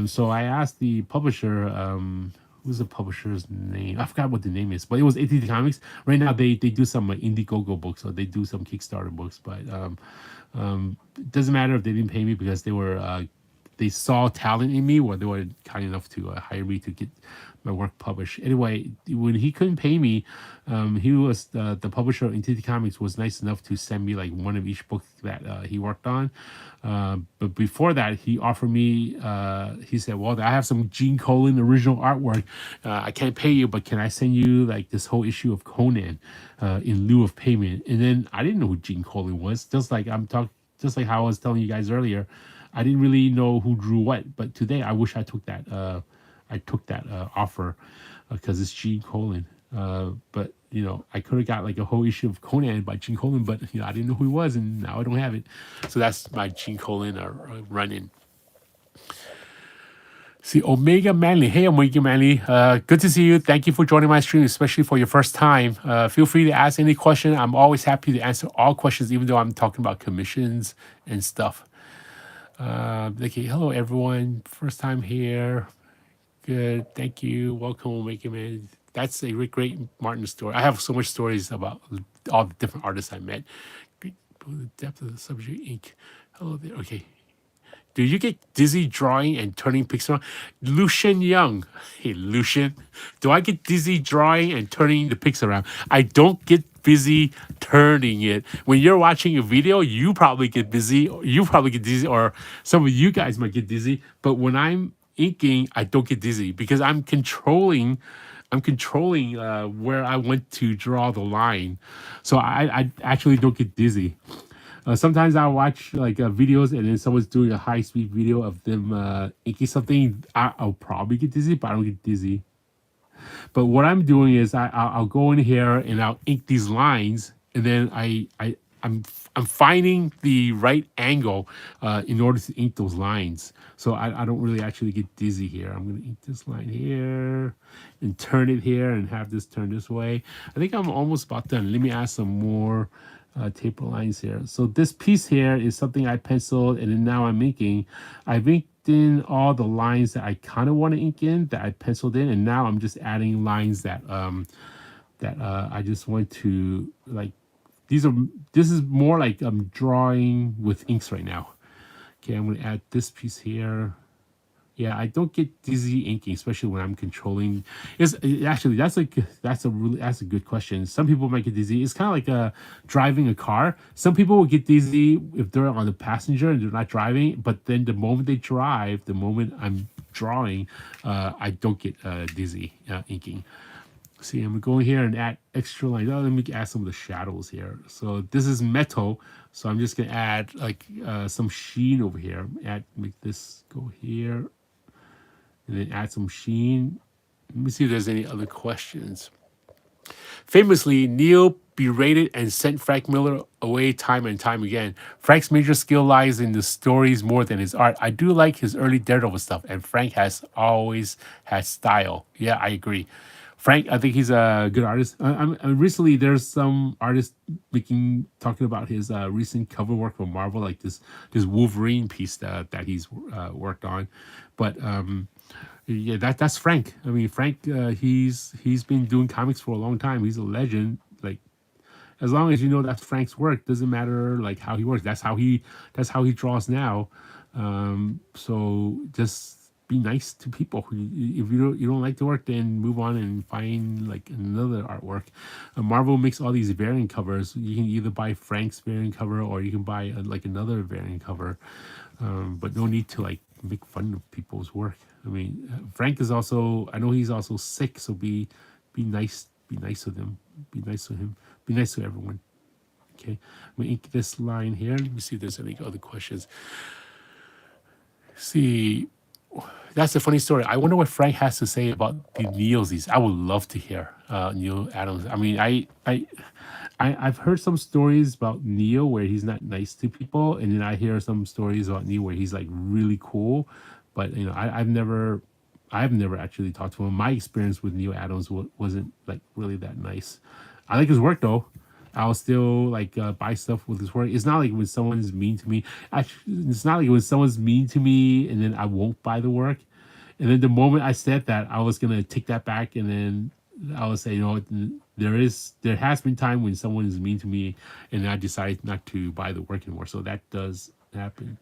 So I asked the publisher. Who's the publisher's name? I forgot what the name is, but it was AT Comics. Right now, they do some Indiegogo books, or they do some Kickstarter books. But it doesn't matter if they didn't pay me, because they saw talent in me, or they were kind enough to hire me to get my work published. Anyway, when he couldn't pay me, he was the publisher of Entity Comics was nice enough to send me like one of each book that he worked on. But before that, he offered me. He said, "Well, I have some Gene Colan original artwork. I can't pay you, but can I send you like this whole issue of Conan in lieu of payment?" And then I didn't know who Gene Colan was. Just like how I was telling you guys earlier, I didn't really know who drew what. But today, I wish I took that. I took that offer because it's Gene Colan. But I could have got like a whole issue of Conan by Gene Colan, but I didn't know who he was, and now I don't have it. So that's my Gene Colan run-in. See, Omega Manly. Hey, Omega Manly. Good to see you. Thank you for joining my stream, especially for your first time. Feel free to ask any question. I'm always happy to answer all questions, even though I'm talking about commissions and stuff. Okay, hello everyone. First time here. Good. Thank you. Welcome, Omega Man. That's a great Martin story. I have so much stories about all the different artists I met. Great the depth of the subject ink. Hello there. Okay. Do you get dizzy drawing and turning pixel? Lucian Young. Hey, Lucian. Do I get dizzy drawing and turning the pixel around? I don't get busy turning it. When you're watching a video, you probably get busy. You probably get dizzy, or some of you guys might get dizzy. But when I'm inking, I don't get dizzy because I'm controlling where I want to draw the line. So I actually don't get dizzy. Sometimes I watch like videos, and then someone's doing a high speed video of them inking something. I'll probably get dizzy, but I don't get dizzy. But what I'm doing is I'll go in here and I'll ink these lines, and then I'm I'm finding the right angle in order to ink those lines. So I don't really actually get dizzy here. I'm gonna ink this line here and turn it here and have this turn this way. I think I'm almost about done. Let me add some more taper lines here. So this piece here is something I penciled and then now I'm inking. I've inked in all the lines that I kind of want to ink in that I penciled in, and now I'm just adding lines that I just want to like. These are this is more like I'm drawing with inks right now. Okay, I'm gonna add this piece here. Yeah, I don't get dizzy inking, especially when I'm controlling. It's actually that's a good question. Some people might get dizzy. It's kind of like driving a car. Some people will get dizzy if they're on the passenger and they're not driving. But then the moment they drive, the moment I'm drawing, I don't get dizzy inking. See, I'm going here and add extra lines. Oh, let me add some of the shadows here. So this is metal. So I'm just gonna add like some sheen over here. Make this go here and then add some sheen. Let me see if there's any other questions. Famously, Neil berated and sent Frank Miller away time and time again. Frank's major skill lies in the stories more than his art. I do like his early Daredevil stuff, and Frank has always had style. Yeah, I agree. Frank, I think he's a good artist. Recently, there's some artists talking about his recent cover work for Marvel, like this Wolverine piece that he's worked on. But yeah, that's Frank. I mean, Frank, he's been doing comics for a long time. He's a legend. Like as long as you know that's Frank's work, doesn't matter like how he works. That's how he draws now. So just be nice to people. If you don't like the work, then move on and find like another artwork. Marvel makes all these variant covers. You can either buy Frank's variant cover or you can buy like another variant cover. But no need to like make fun of people's work. I mean, Frank is also. I know he's also sick, so be nice. Be nice to them. Be nice to him. Be nice to everyone. Okay, I'm gonna ink this line here. Let me see if there's any other questions. See, that's a funny story. I wonder what Frank has to say about the Neilsies. I would love to hear Neil Adams. I mean, I've heard some stories about Neil where he's not nice to people, and then I hear some stories about Neil where he's like really cool. But I've never actually talked to him. My experience with Neil Adams wasn't like really that nice. I like his work though. I'll still like buy stuff with his work. It's not like when someone's mean to me. Actually, it's not like when someone's mean to me and then I won't buy the work. And then the moment I said that, I was gonna take that back, and then I would say, there has been time when someone is mean to me, and I decide not to buy the work anymore. So that does happen.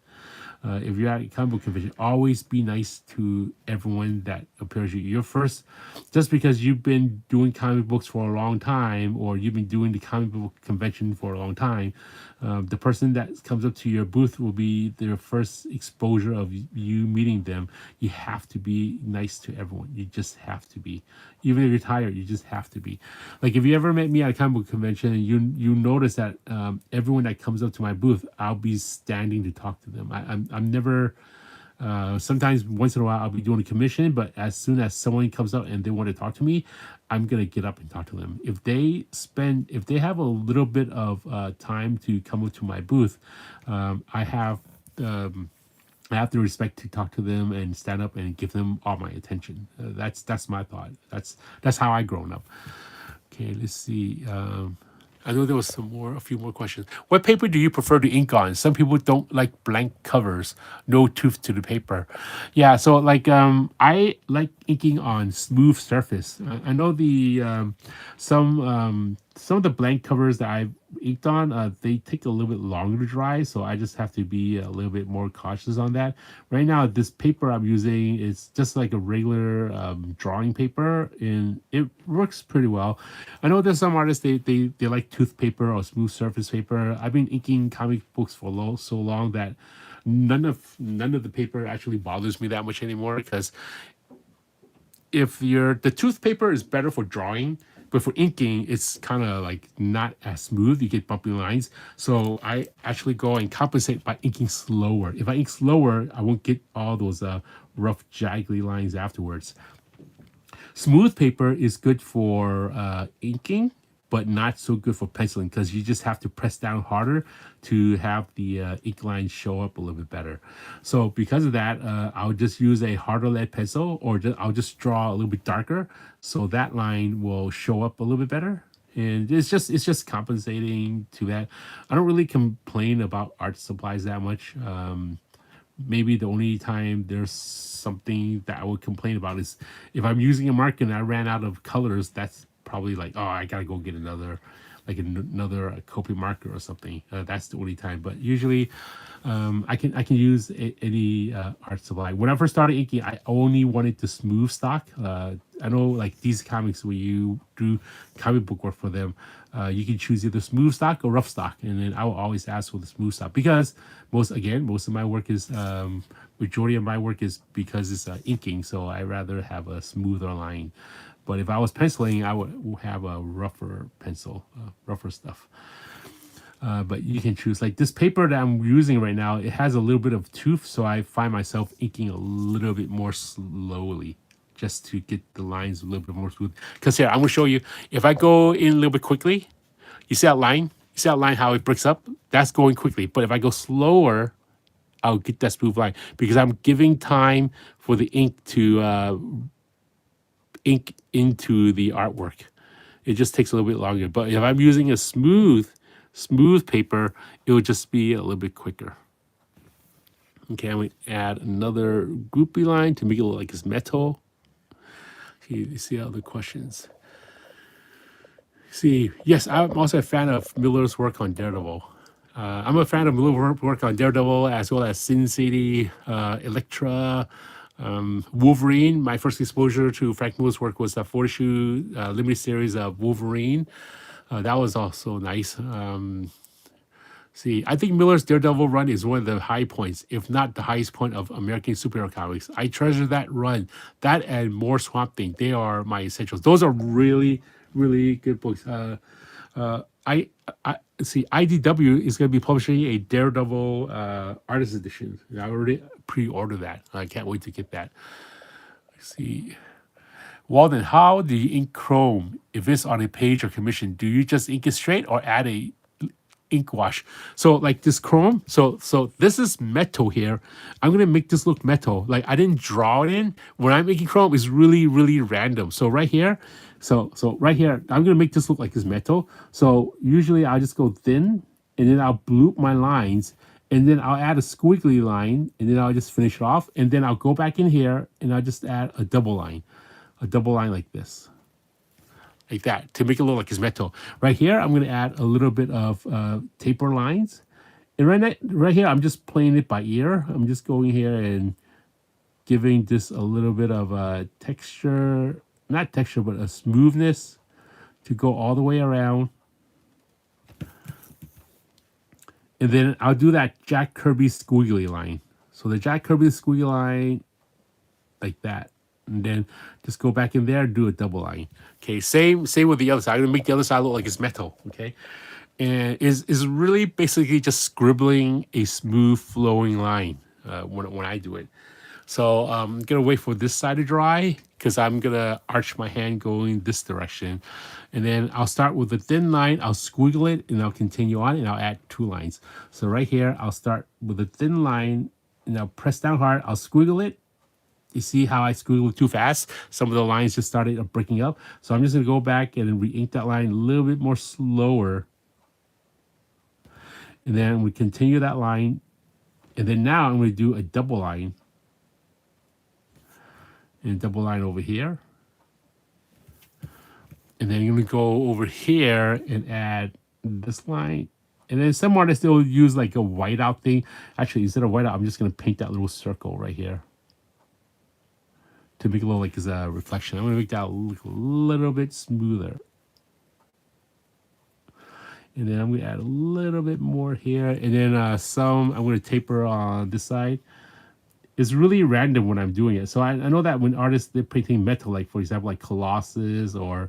If you're at a comic book convention, always be nice to everyone that appears you. You're first, just because you've been doing comic books for a long time, or you've been doing the comic book convention for a long time, the person that comes up to your booth will be their first exposure of you meeting them. You have to be nice to everyone. You just have to be. Even if you're tired, you just have to be. Like if you ever met me at a comic book convention, you notice that everyone that comes up to my booth, I'll be standing to talk to them. I'm never. Sometimes once in a while I'll be doing a commission, but as soon as someone comes up and they want to talk to me, I'm gonna get up and talk to them. If they have a little bit of time to come up to my booth, I have. I have the respect to talk to them and stand up and give them all my attention. That's my thought. That's how I grown up. Okay, let's see. I know there was a few more questions. What paper do you prefer to ink on? Some people don't like blank covers, no tooth to the paper. Yeah, so like I like inking on smooth surface. I know some of the blank covers that I've inked on, they take a little bit longer to dry, so I just have to be a little bit more cautious on that. Right now, this paper I'm using is just like a regular drawing paper, and it works pretty well. I know there's some artists they like tooth paper or smooth surface paper. I've been inking comic books for so long that none of the paper actually bothers me that much anymore, because if the tooth paper is better for drawing, but for inking, it's kind of like not as smooth. You get bumpy lines. So I actually go and compensate by inking slower. If I ink slower, I won't get all those rough, jaggedy lines afterwards. Smooth paper is good for inking, but not so good for penciling because you just have to press down harder to have the ink line show up a little bit better. So because of that, I'll just use a harder lead pencil, or I'll just draw a little bit darker so that line will show up a little bit better. And it's just compensating to that. I don't really complain about art supplies that much. Maybe the only time there's something that I would complain about is if I'm using a marker and I ran out of colors. That's probably like, oh, I gotta go get another, like another Copic marker or something. That's the only time. But usually, I can use any art supply. When I first started inking, I only wanted the smooth stock. I know like these comics when you do comic book work for them, you can choose either smooth stock or rough stock, and then I will always ask for the smooth stock because most of my work is majority of my work is because it's inking, so I rather have a smoother line. But if I was penciling, I would have a rougher pencil, rougher stuff. But you can choose like this paper that I'm using right now. It has a little bit of tooth, so I find myself inking a little bit more slowly, just to get the lines a little bit more smooth. Because here, I'm gonna show you. If I go in a little bit quickly, you see that line? You see that line how it breaks up? That's going quickly. But if I go slower, I'll get that smooth line because I'm giving time for the ink to ink into the artwork. It just takes a little bit longer. But if I'm using a smooth paper, it will just be a little bit quicker. Okay, I'm going to add another groupie line to make it look like it's metal. See other questions. See, yes, I'm also a fan of Miller's work on Daredevil. I'm a fan of Miller's work on Daredevil as well as Sin City, Elektra, Wolverine. My first exposure to Frank Miller's work was the 4-issue limited series of Wolverine. That was also nice. See, I think Miller's Daredevil run is one of the high points, if not the highest point of American superhero comics. I treasure that run. That and more Swamp Thing. They are my essentials. Those are really, really good books. I see. IDW is going to be publishing a Daredevil artist edition. I already pre-ordered that. I can't wait to get that. Let's see. Walden, how do you ink Chrome if it's on a page or commission? Do you just ink it straight or add a ink wash? So like this chrome, so this is metal here. I'm gonna make this look metal. Like I didn't draw it in. When I'm making chrome, it's really, really random. So right here, so right here, I'm gonna make this look like it's metal. So usually I'll just go thin and then I'll bloop my lines and then I'll add a squiggly line and then I'll just finish it off. And then I'll go back in here and I'll just add a double line like this. Like that to make it look like it's metal. Right here, I'm going to add a little bit of taper lines. And right here, I'm just playing it by ear. I'm just going here and giving this a little bit of a texture, not texture, but a smoothness to go all the way around. And then I'll do that Jack Kirby squiggly line. So the Jack Kirby squiggly line, like that. And then just go back in there and do a double line. Okay, same with the other side. I'm gonna make the other side look like it's metal. Okay, and is really basically just scribbling a smooth flowing line when I do it. So I'm gonna wait for this side to dry because I'm gonna arch my hand going this direction, and then I'll start with a thin line. I'll squiggle it and I'll continue on and I'll add 2 lines. So right here, I'll start with a thin line and I'll press down hard. I'll squiggle it. You see how I squiggled too fast? Some of the lines just started breaking up. So I'm just going to go back and re-ink that line a little bit more slower. And then we continue that line. And then now I'm going to do a double line. And a double line over here. And then I'm going to go over here and add this line. And then some artists, they'll use like a whiteout thing. Actually, instead of whiteout, I'm just going to paint that little circle right here to make it look like it's a reflection. I'm going to make that look a little bit smoother. And then I'm going to add a little bit more here. And then I'm going to taper on this side. It's really random when I'm doing it. So I know that when artists, they're painting metal, like for example, like Colossus or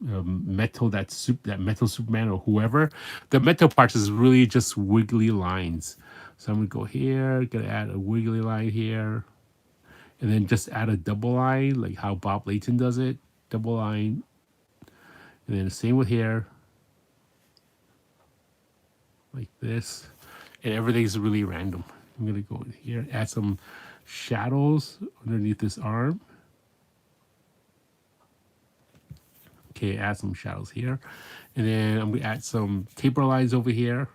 metal, that metal Superman or whoever, the metal parts is really just wiggly lines. So I'm going to go here, going to add a wiggly line here. And then just add a double line, like how Bob Layton does it. Double line. And then the same with here, like this. And everything's really random. I'm gonna go in here, add some shadows underneath this arm. Okay, add some shadows here. And then I'm gonna add some taper lines over here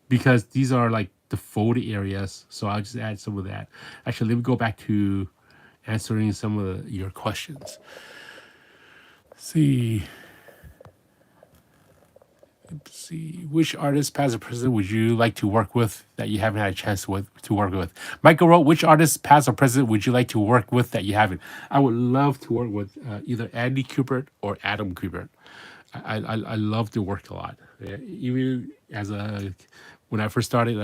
because these are like the folded areas. So I'll just add some of that. Actually, let me go back to answering some of your questions. Let's see. Let's see. Which artist, past or present, would you like to work with that you haven't had a chance to work with? Michael wrote, which artist, past or present, would you like to work with that you haven't? I would love to work with either Andy Kubert or Adam Kubert. I love to work a lot. Even as a when I first started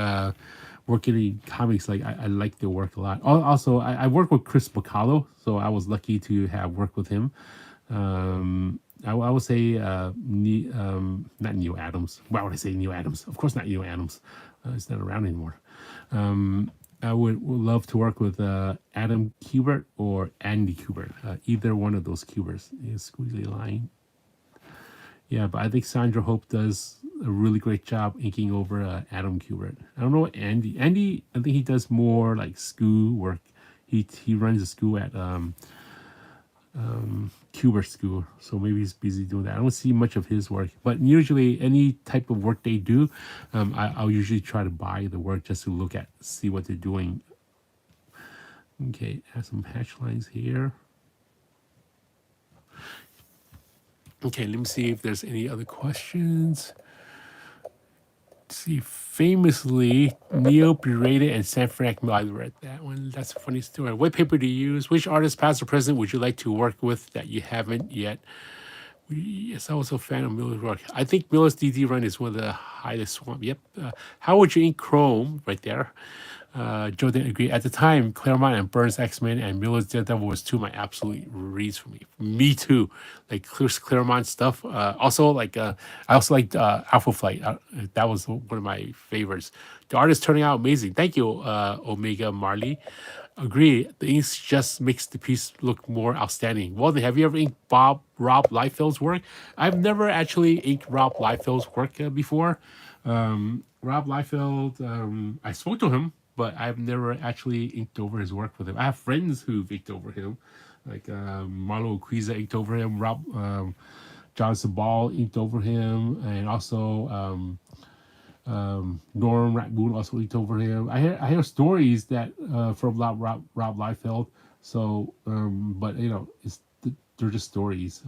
working in comics, like I like to work a lot. Also, I worked with Chris Bacalo, so I was lucky to have worked with him. I would say not Neil Adams. Why would I say Neil Adams? Of course, not Neil Adams. He's not around anymore. I would love to work with Adam Kubert or Andy Kubert. Either one of those Kuberts. Squiggly line. Yeah, but I think Sandra Hope does a really great job inking over Adam Kubert. I don't know what Andy. Andy, I think he does more like school work. He runs a school at Kubert School, so maybe he's busy doing that. I don't see much of his work, but usually any type of work they do, I'll usually try to buy the work just to look at, see what they're doing. Okay, add some hatch lines here. Okay, let me see if there's any other questions. Let's see, famously, Neo berated and San Francisco. I read that one. That's a funny story. What paper do you use? Which artist, past or present, would you like to work with that you haven't yet? Yes, I was a fan of Miller's work. I think Miller's DD run is one of the highest swamp. Yep. How would you ink Chrome right there? Joe didn't agree. At the time, Claremont and Burns X-Men and Miller's Daredevil was two of my absolute reads for me. Me too. Like Claremont stuff. Also, like I also liked Alpha Flight. That was one of my favorites. The art is turning out amazing. Thank you, Omega Marley. Agree. The ink just makes the piece look more outstanding. Walden, have you ever inked Rob Liefeld's work? I've never actually inked Rob Liefeld's work before. Rob Liefeld, I spoke to him, but I've never actually inked over his work with him. I have friends who've inked over him, like Marlo Oquiza inked over him, John Sabal inked over him, and also Norm Ratboon also inked over him. I hear stories that from Rob Liefeld. So, but they're just stories.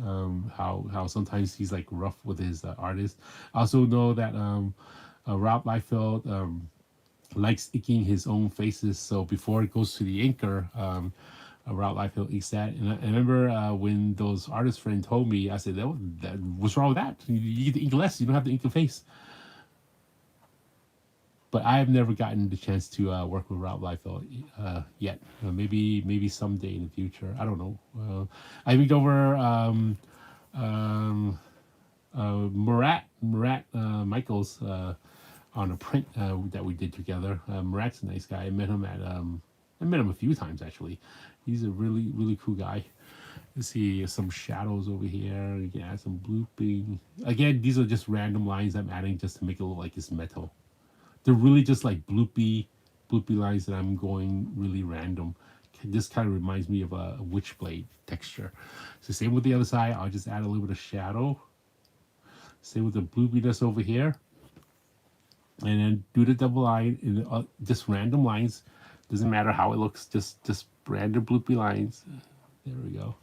How sometimes he's like rough with his artists. I also know that Rob Liefeld likes inking his own faces. So before it goes to the inker, Rob Liefeld inks that. And I remember when those artist friends told me, I said, what's wrong with that? You get to ink less. You don't have to ink the face. But I have never gotten the chance to work with Rob Liefeld yet. Maybe someday in the future. I don't know. I inked over Murat Michaels on a print that we did together. Murat's a nice guy. I met him a few times actually. He's a really cool guy. Let's see some shadows over here. You can add some blooping. Again, these are just random lines I'm adding just to make it look like it's metal. They're really just like bloopy lines that I'm going really random. This kind of reminds me of a Witchblade texture. So same with the other side. I'll just add a little bit of shadow. Same with the bloopiness over here. And then do the double line in just random lines. Doesn't matter how it looks. Just random bloopy lines. There we go.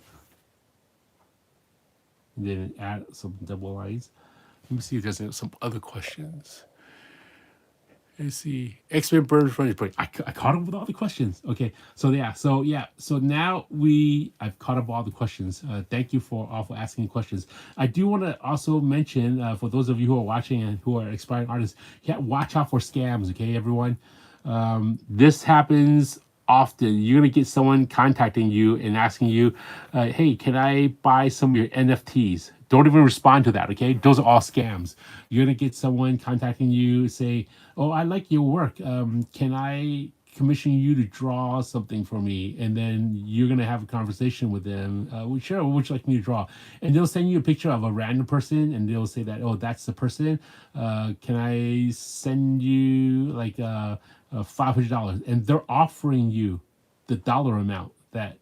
And then add some double lines. Let me see if there's some other questions. Let's see. X-Men Burns running break. I caught up with all the questions. Okay. So now I've caught up all the questions. Thank you for asking questions. I do want to also mention for those of you who are watching and who are aspiring artists, watch out for scams. Okay, everyone. This happens often. You're gonna get someone contacting you and asking you, "Hey, can I buy some of your NFTs?" Don't even respond to that, okay? Those are all scams. You're gonna get someone contacting you, say, "Oh, I like your work. Can I commission you to draw something for me, and then you're gonna have a conversation with them. Sure, what would you like me to draw? And they'll send you a picture of a random person, and they'll say that, oh, that's the person. Can I send you like $500? And they're offering you the dollar amount that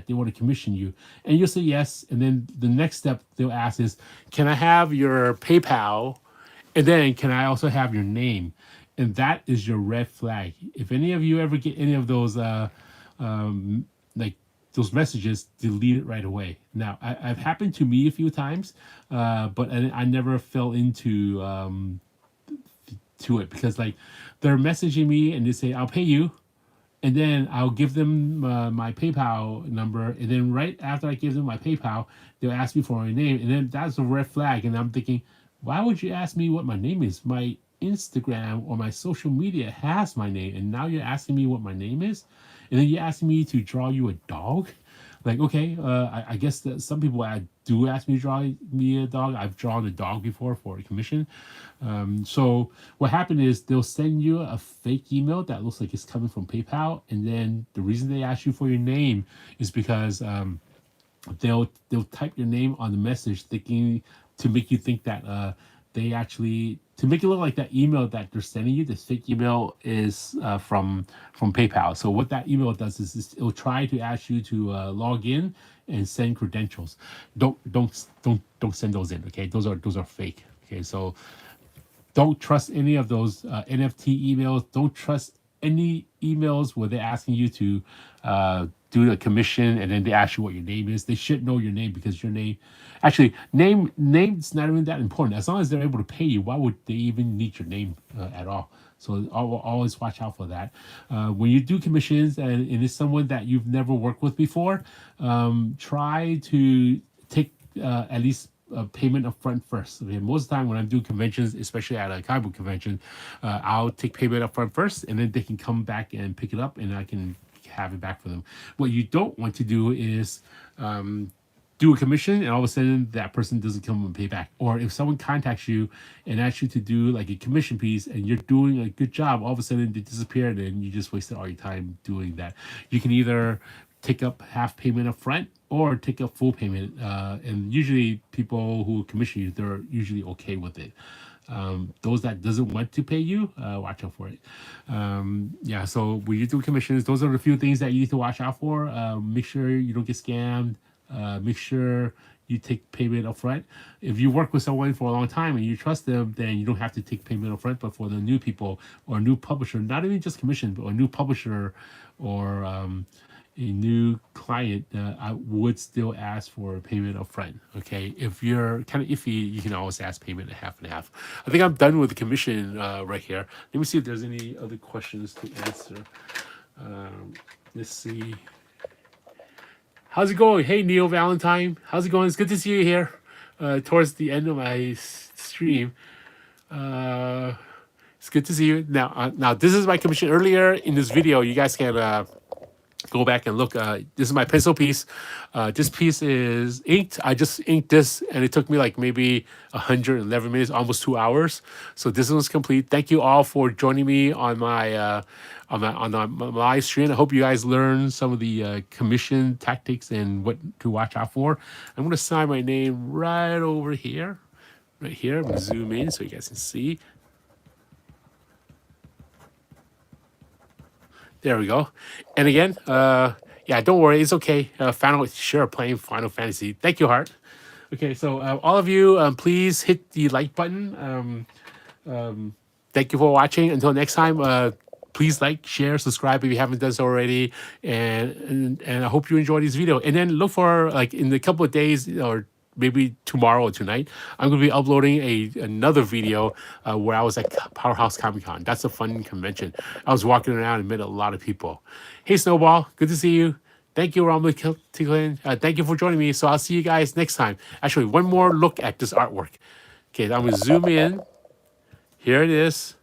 they want to commission you, and you'll say yes. And then the next step they'll ask is, can I have your PayPal? And then can I also have your name? And that is your red flag. If any of you ever get any of those like those messages, delete it right away. Now, I've happened to me a few times, but I never fell into to it, because like they're messaging me and they say, I'll pay you, and then I'll give them my PayPal number, and then right after I give them my PayPal, they'll ask me for my name, and then that's a red flag. And I'm thinking, why would you ask me what my name is? My Instagram or my social media has my name, and now you're asking me what my name is, and then you're asking me to draw you a dog. Like, okay, I guess that some people do ask me to draw me a dog. I've drawn a dog before for a commission. So what happened is they'll send you a fake email that looks like it's coming from PayPal, and then the reason they ask you for your name is because they'll type your name on the message, thinking to make you think that they actually, to make it look like that email that they're sending you, this fake email, is from PayPal. So what that email does is it'll try to ask you to log in and send credentials. Don't send those in. Okay, those are fake. Okay, so don't trust any of those NFT emails. Don't trust any emails where they're asking you to do a commission, and then they ask you what your name is. They should know your name, because your name, actually, name's not even that important. As long as they're able to pay you, why would they even need your name at all? So always watch out for that. When you do commissions and it's someone that you've never worked with before, try to take at least a payment up front first. Okay, most of the time when I'm doing conventions, especially at a comic book convention, I'll take payment up front first, and then they can come back and pick it up, and I can have it back for them. What you don't want to do is do a commission, and all of a sudden that person doesn't come and pay back. Or if someone contacts you and asks you to do like a commission piece, and you're doing a good job, all of a sudden they disappear, and you just wasted all your time doing that. You can either take up half payment up front or take up full payment, and usually people who commission you, they're usually okay with it. Those that doesn't want to pay you, watch out for it. Yeah, so when you do commissions, those are the few things that you need to watch out for. Make sure you don't get scammed. Make sure you take payment up front. If you work with someone for a long time and you trust them, then you don't have to take payment up front. But for the new people or a new publisher, not even just commission, but a new publisher or a new client, I would still ask for payment up front. Okay, if you're kind of iffy, you can always ask payment half and half. I think I'm done with the commission right here. Let me see if there's any other questions to answer. Let's see. How's it going? Hey, Neil Valentine. How's it going? It's good to see you here towards the end of my stream. It's good to see you. Now, this is my commission. Earlier in this video, you guys can go back and look. This is my pencil piece. This piece is inked. I just inked this, and it took me like maybe 111 minutes, almost 2 hours. So this one's complete. Thank you all for joining me on my my live stream. I hope you guys learned some of the commission tactics and what to watch out for. I'm gonna sign my name right over here. Right here. I'm gonna zoom in so you guys can see. There we go. And again, yeah, don't worry, it's okay. Playing Final Fantasy. Thank you, Hart. Okay, so all of you, please hit the like button. Thank you for watching. Until next time, please like, share, subscribe if you haven't done so already. And I hope you enjoy this video. And then look for, like, in a couple of days or maybe tomorrow or tonight, I'm going to be uploading another video where I was at Powerhouse Comic Con. That's a fun convention. I was walking around and met a lot of people. Hey, Snowball, good to see you. Thank you, Romley Ticklin. Thank you for joining me. So I'll see you guys next time. Actually, one more look at this artwork. Okay, I'm going to zoom in. Here it is.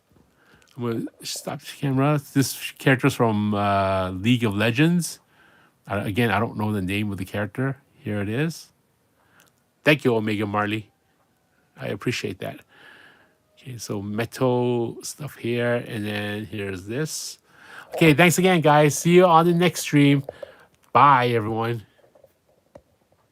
I'm going to stop the camera. This character's from League of Legends. Again, I don't know the name of the character. Here it is. Thank you, Omega Marley. I appreciate that. Okay, so metal stuff here, and then here's this. Okay, thanks again, guys. See you on the next stream. Bye, everyone.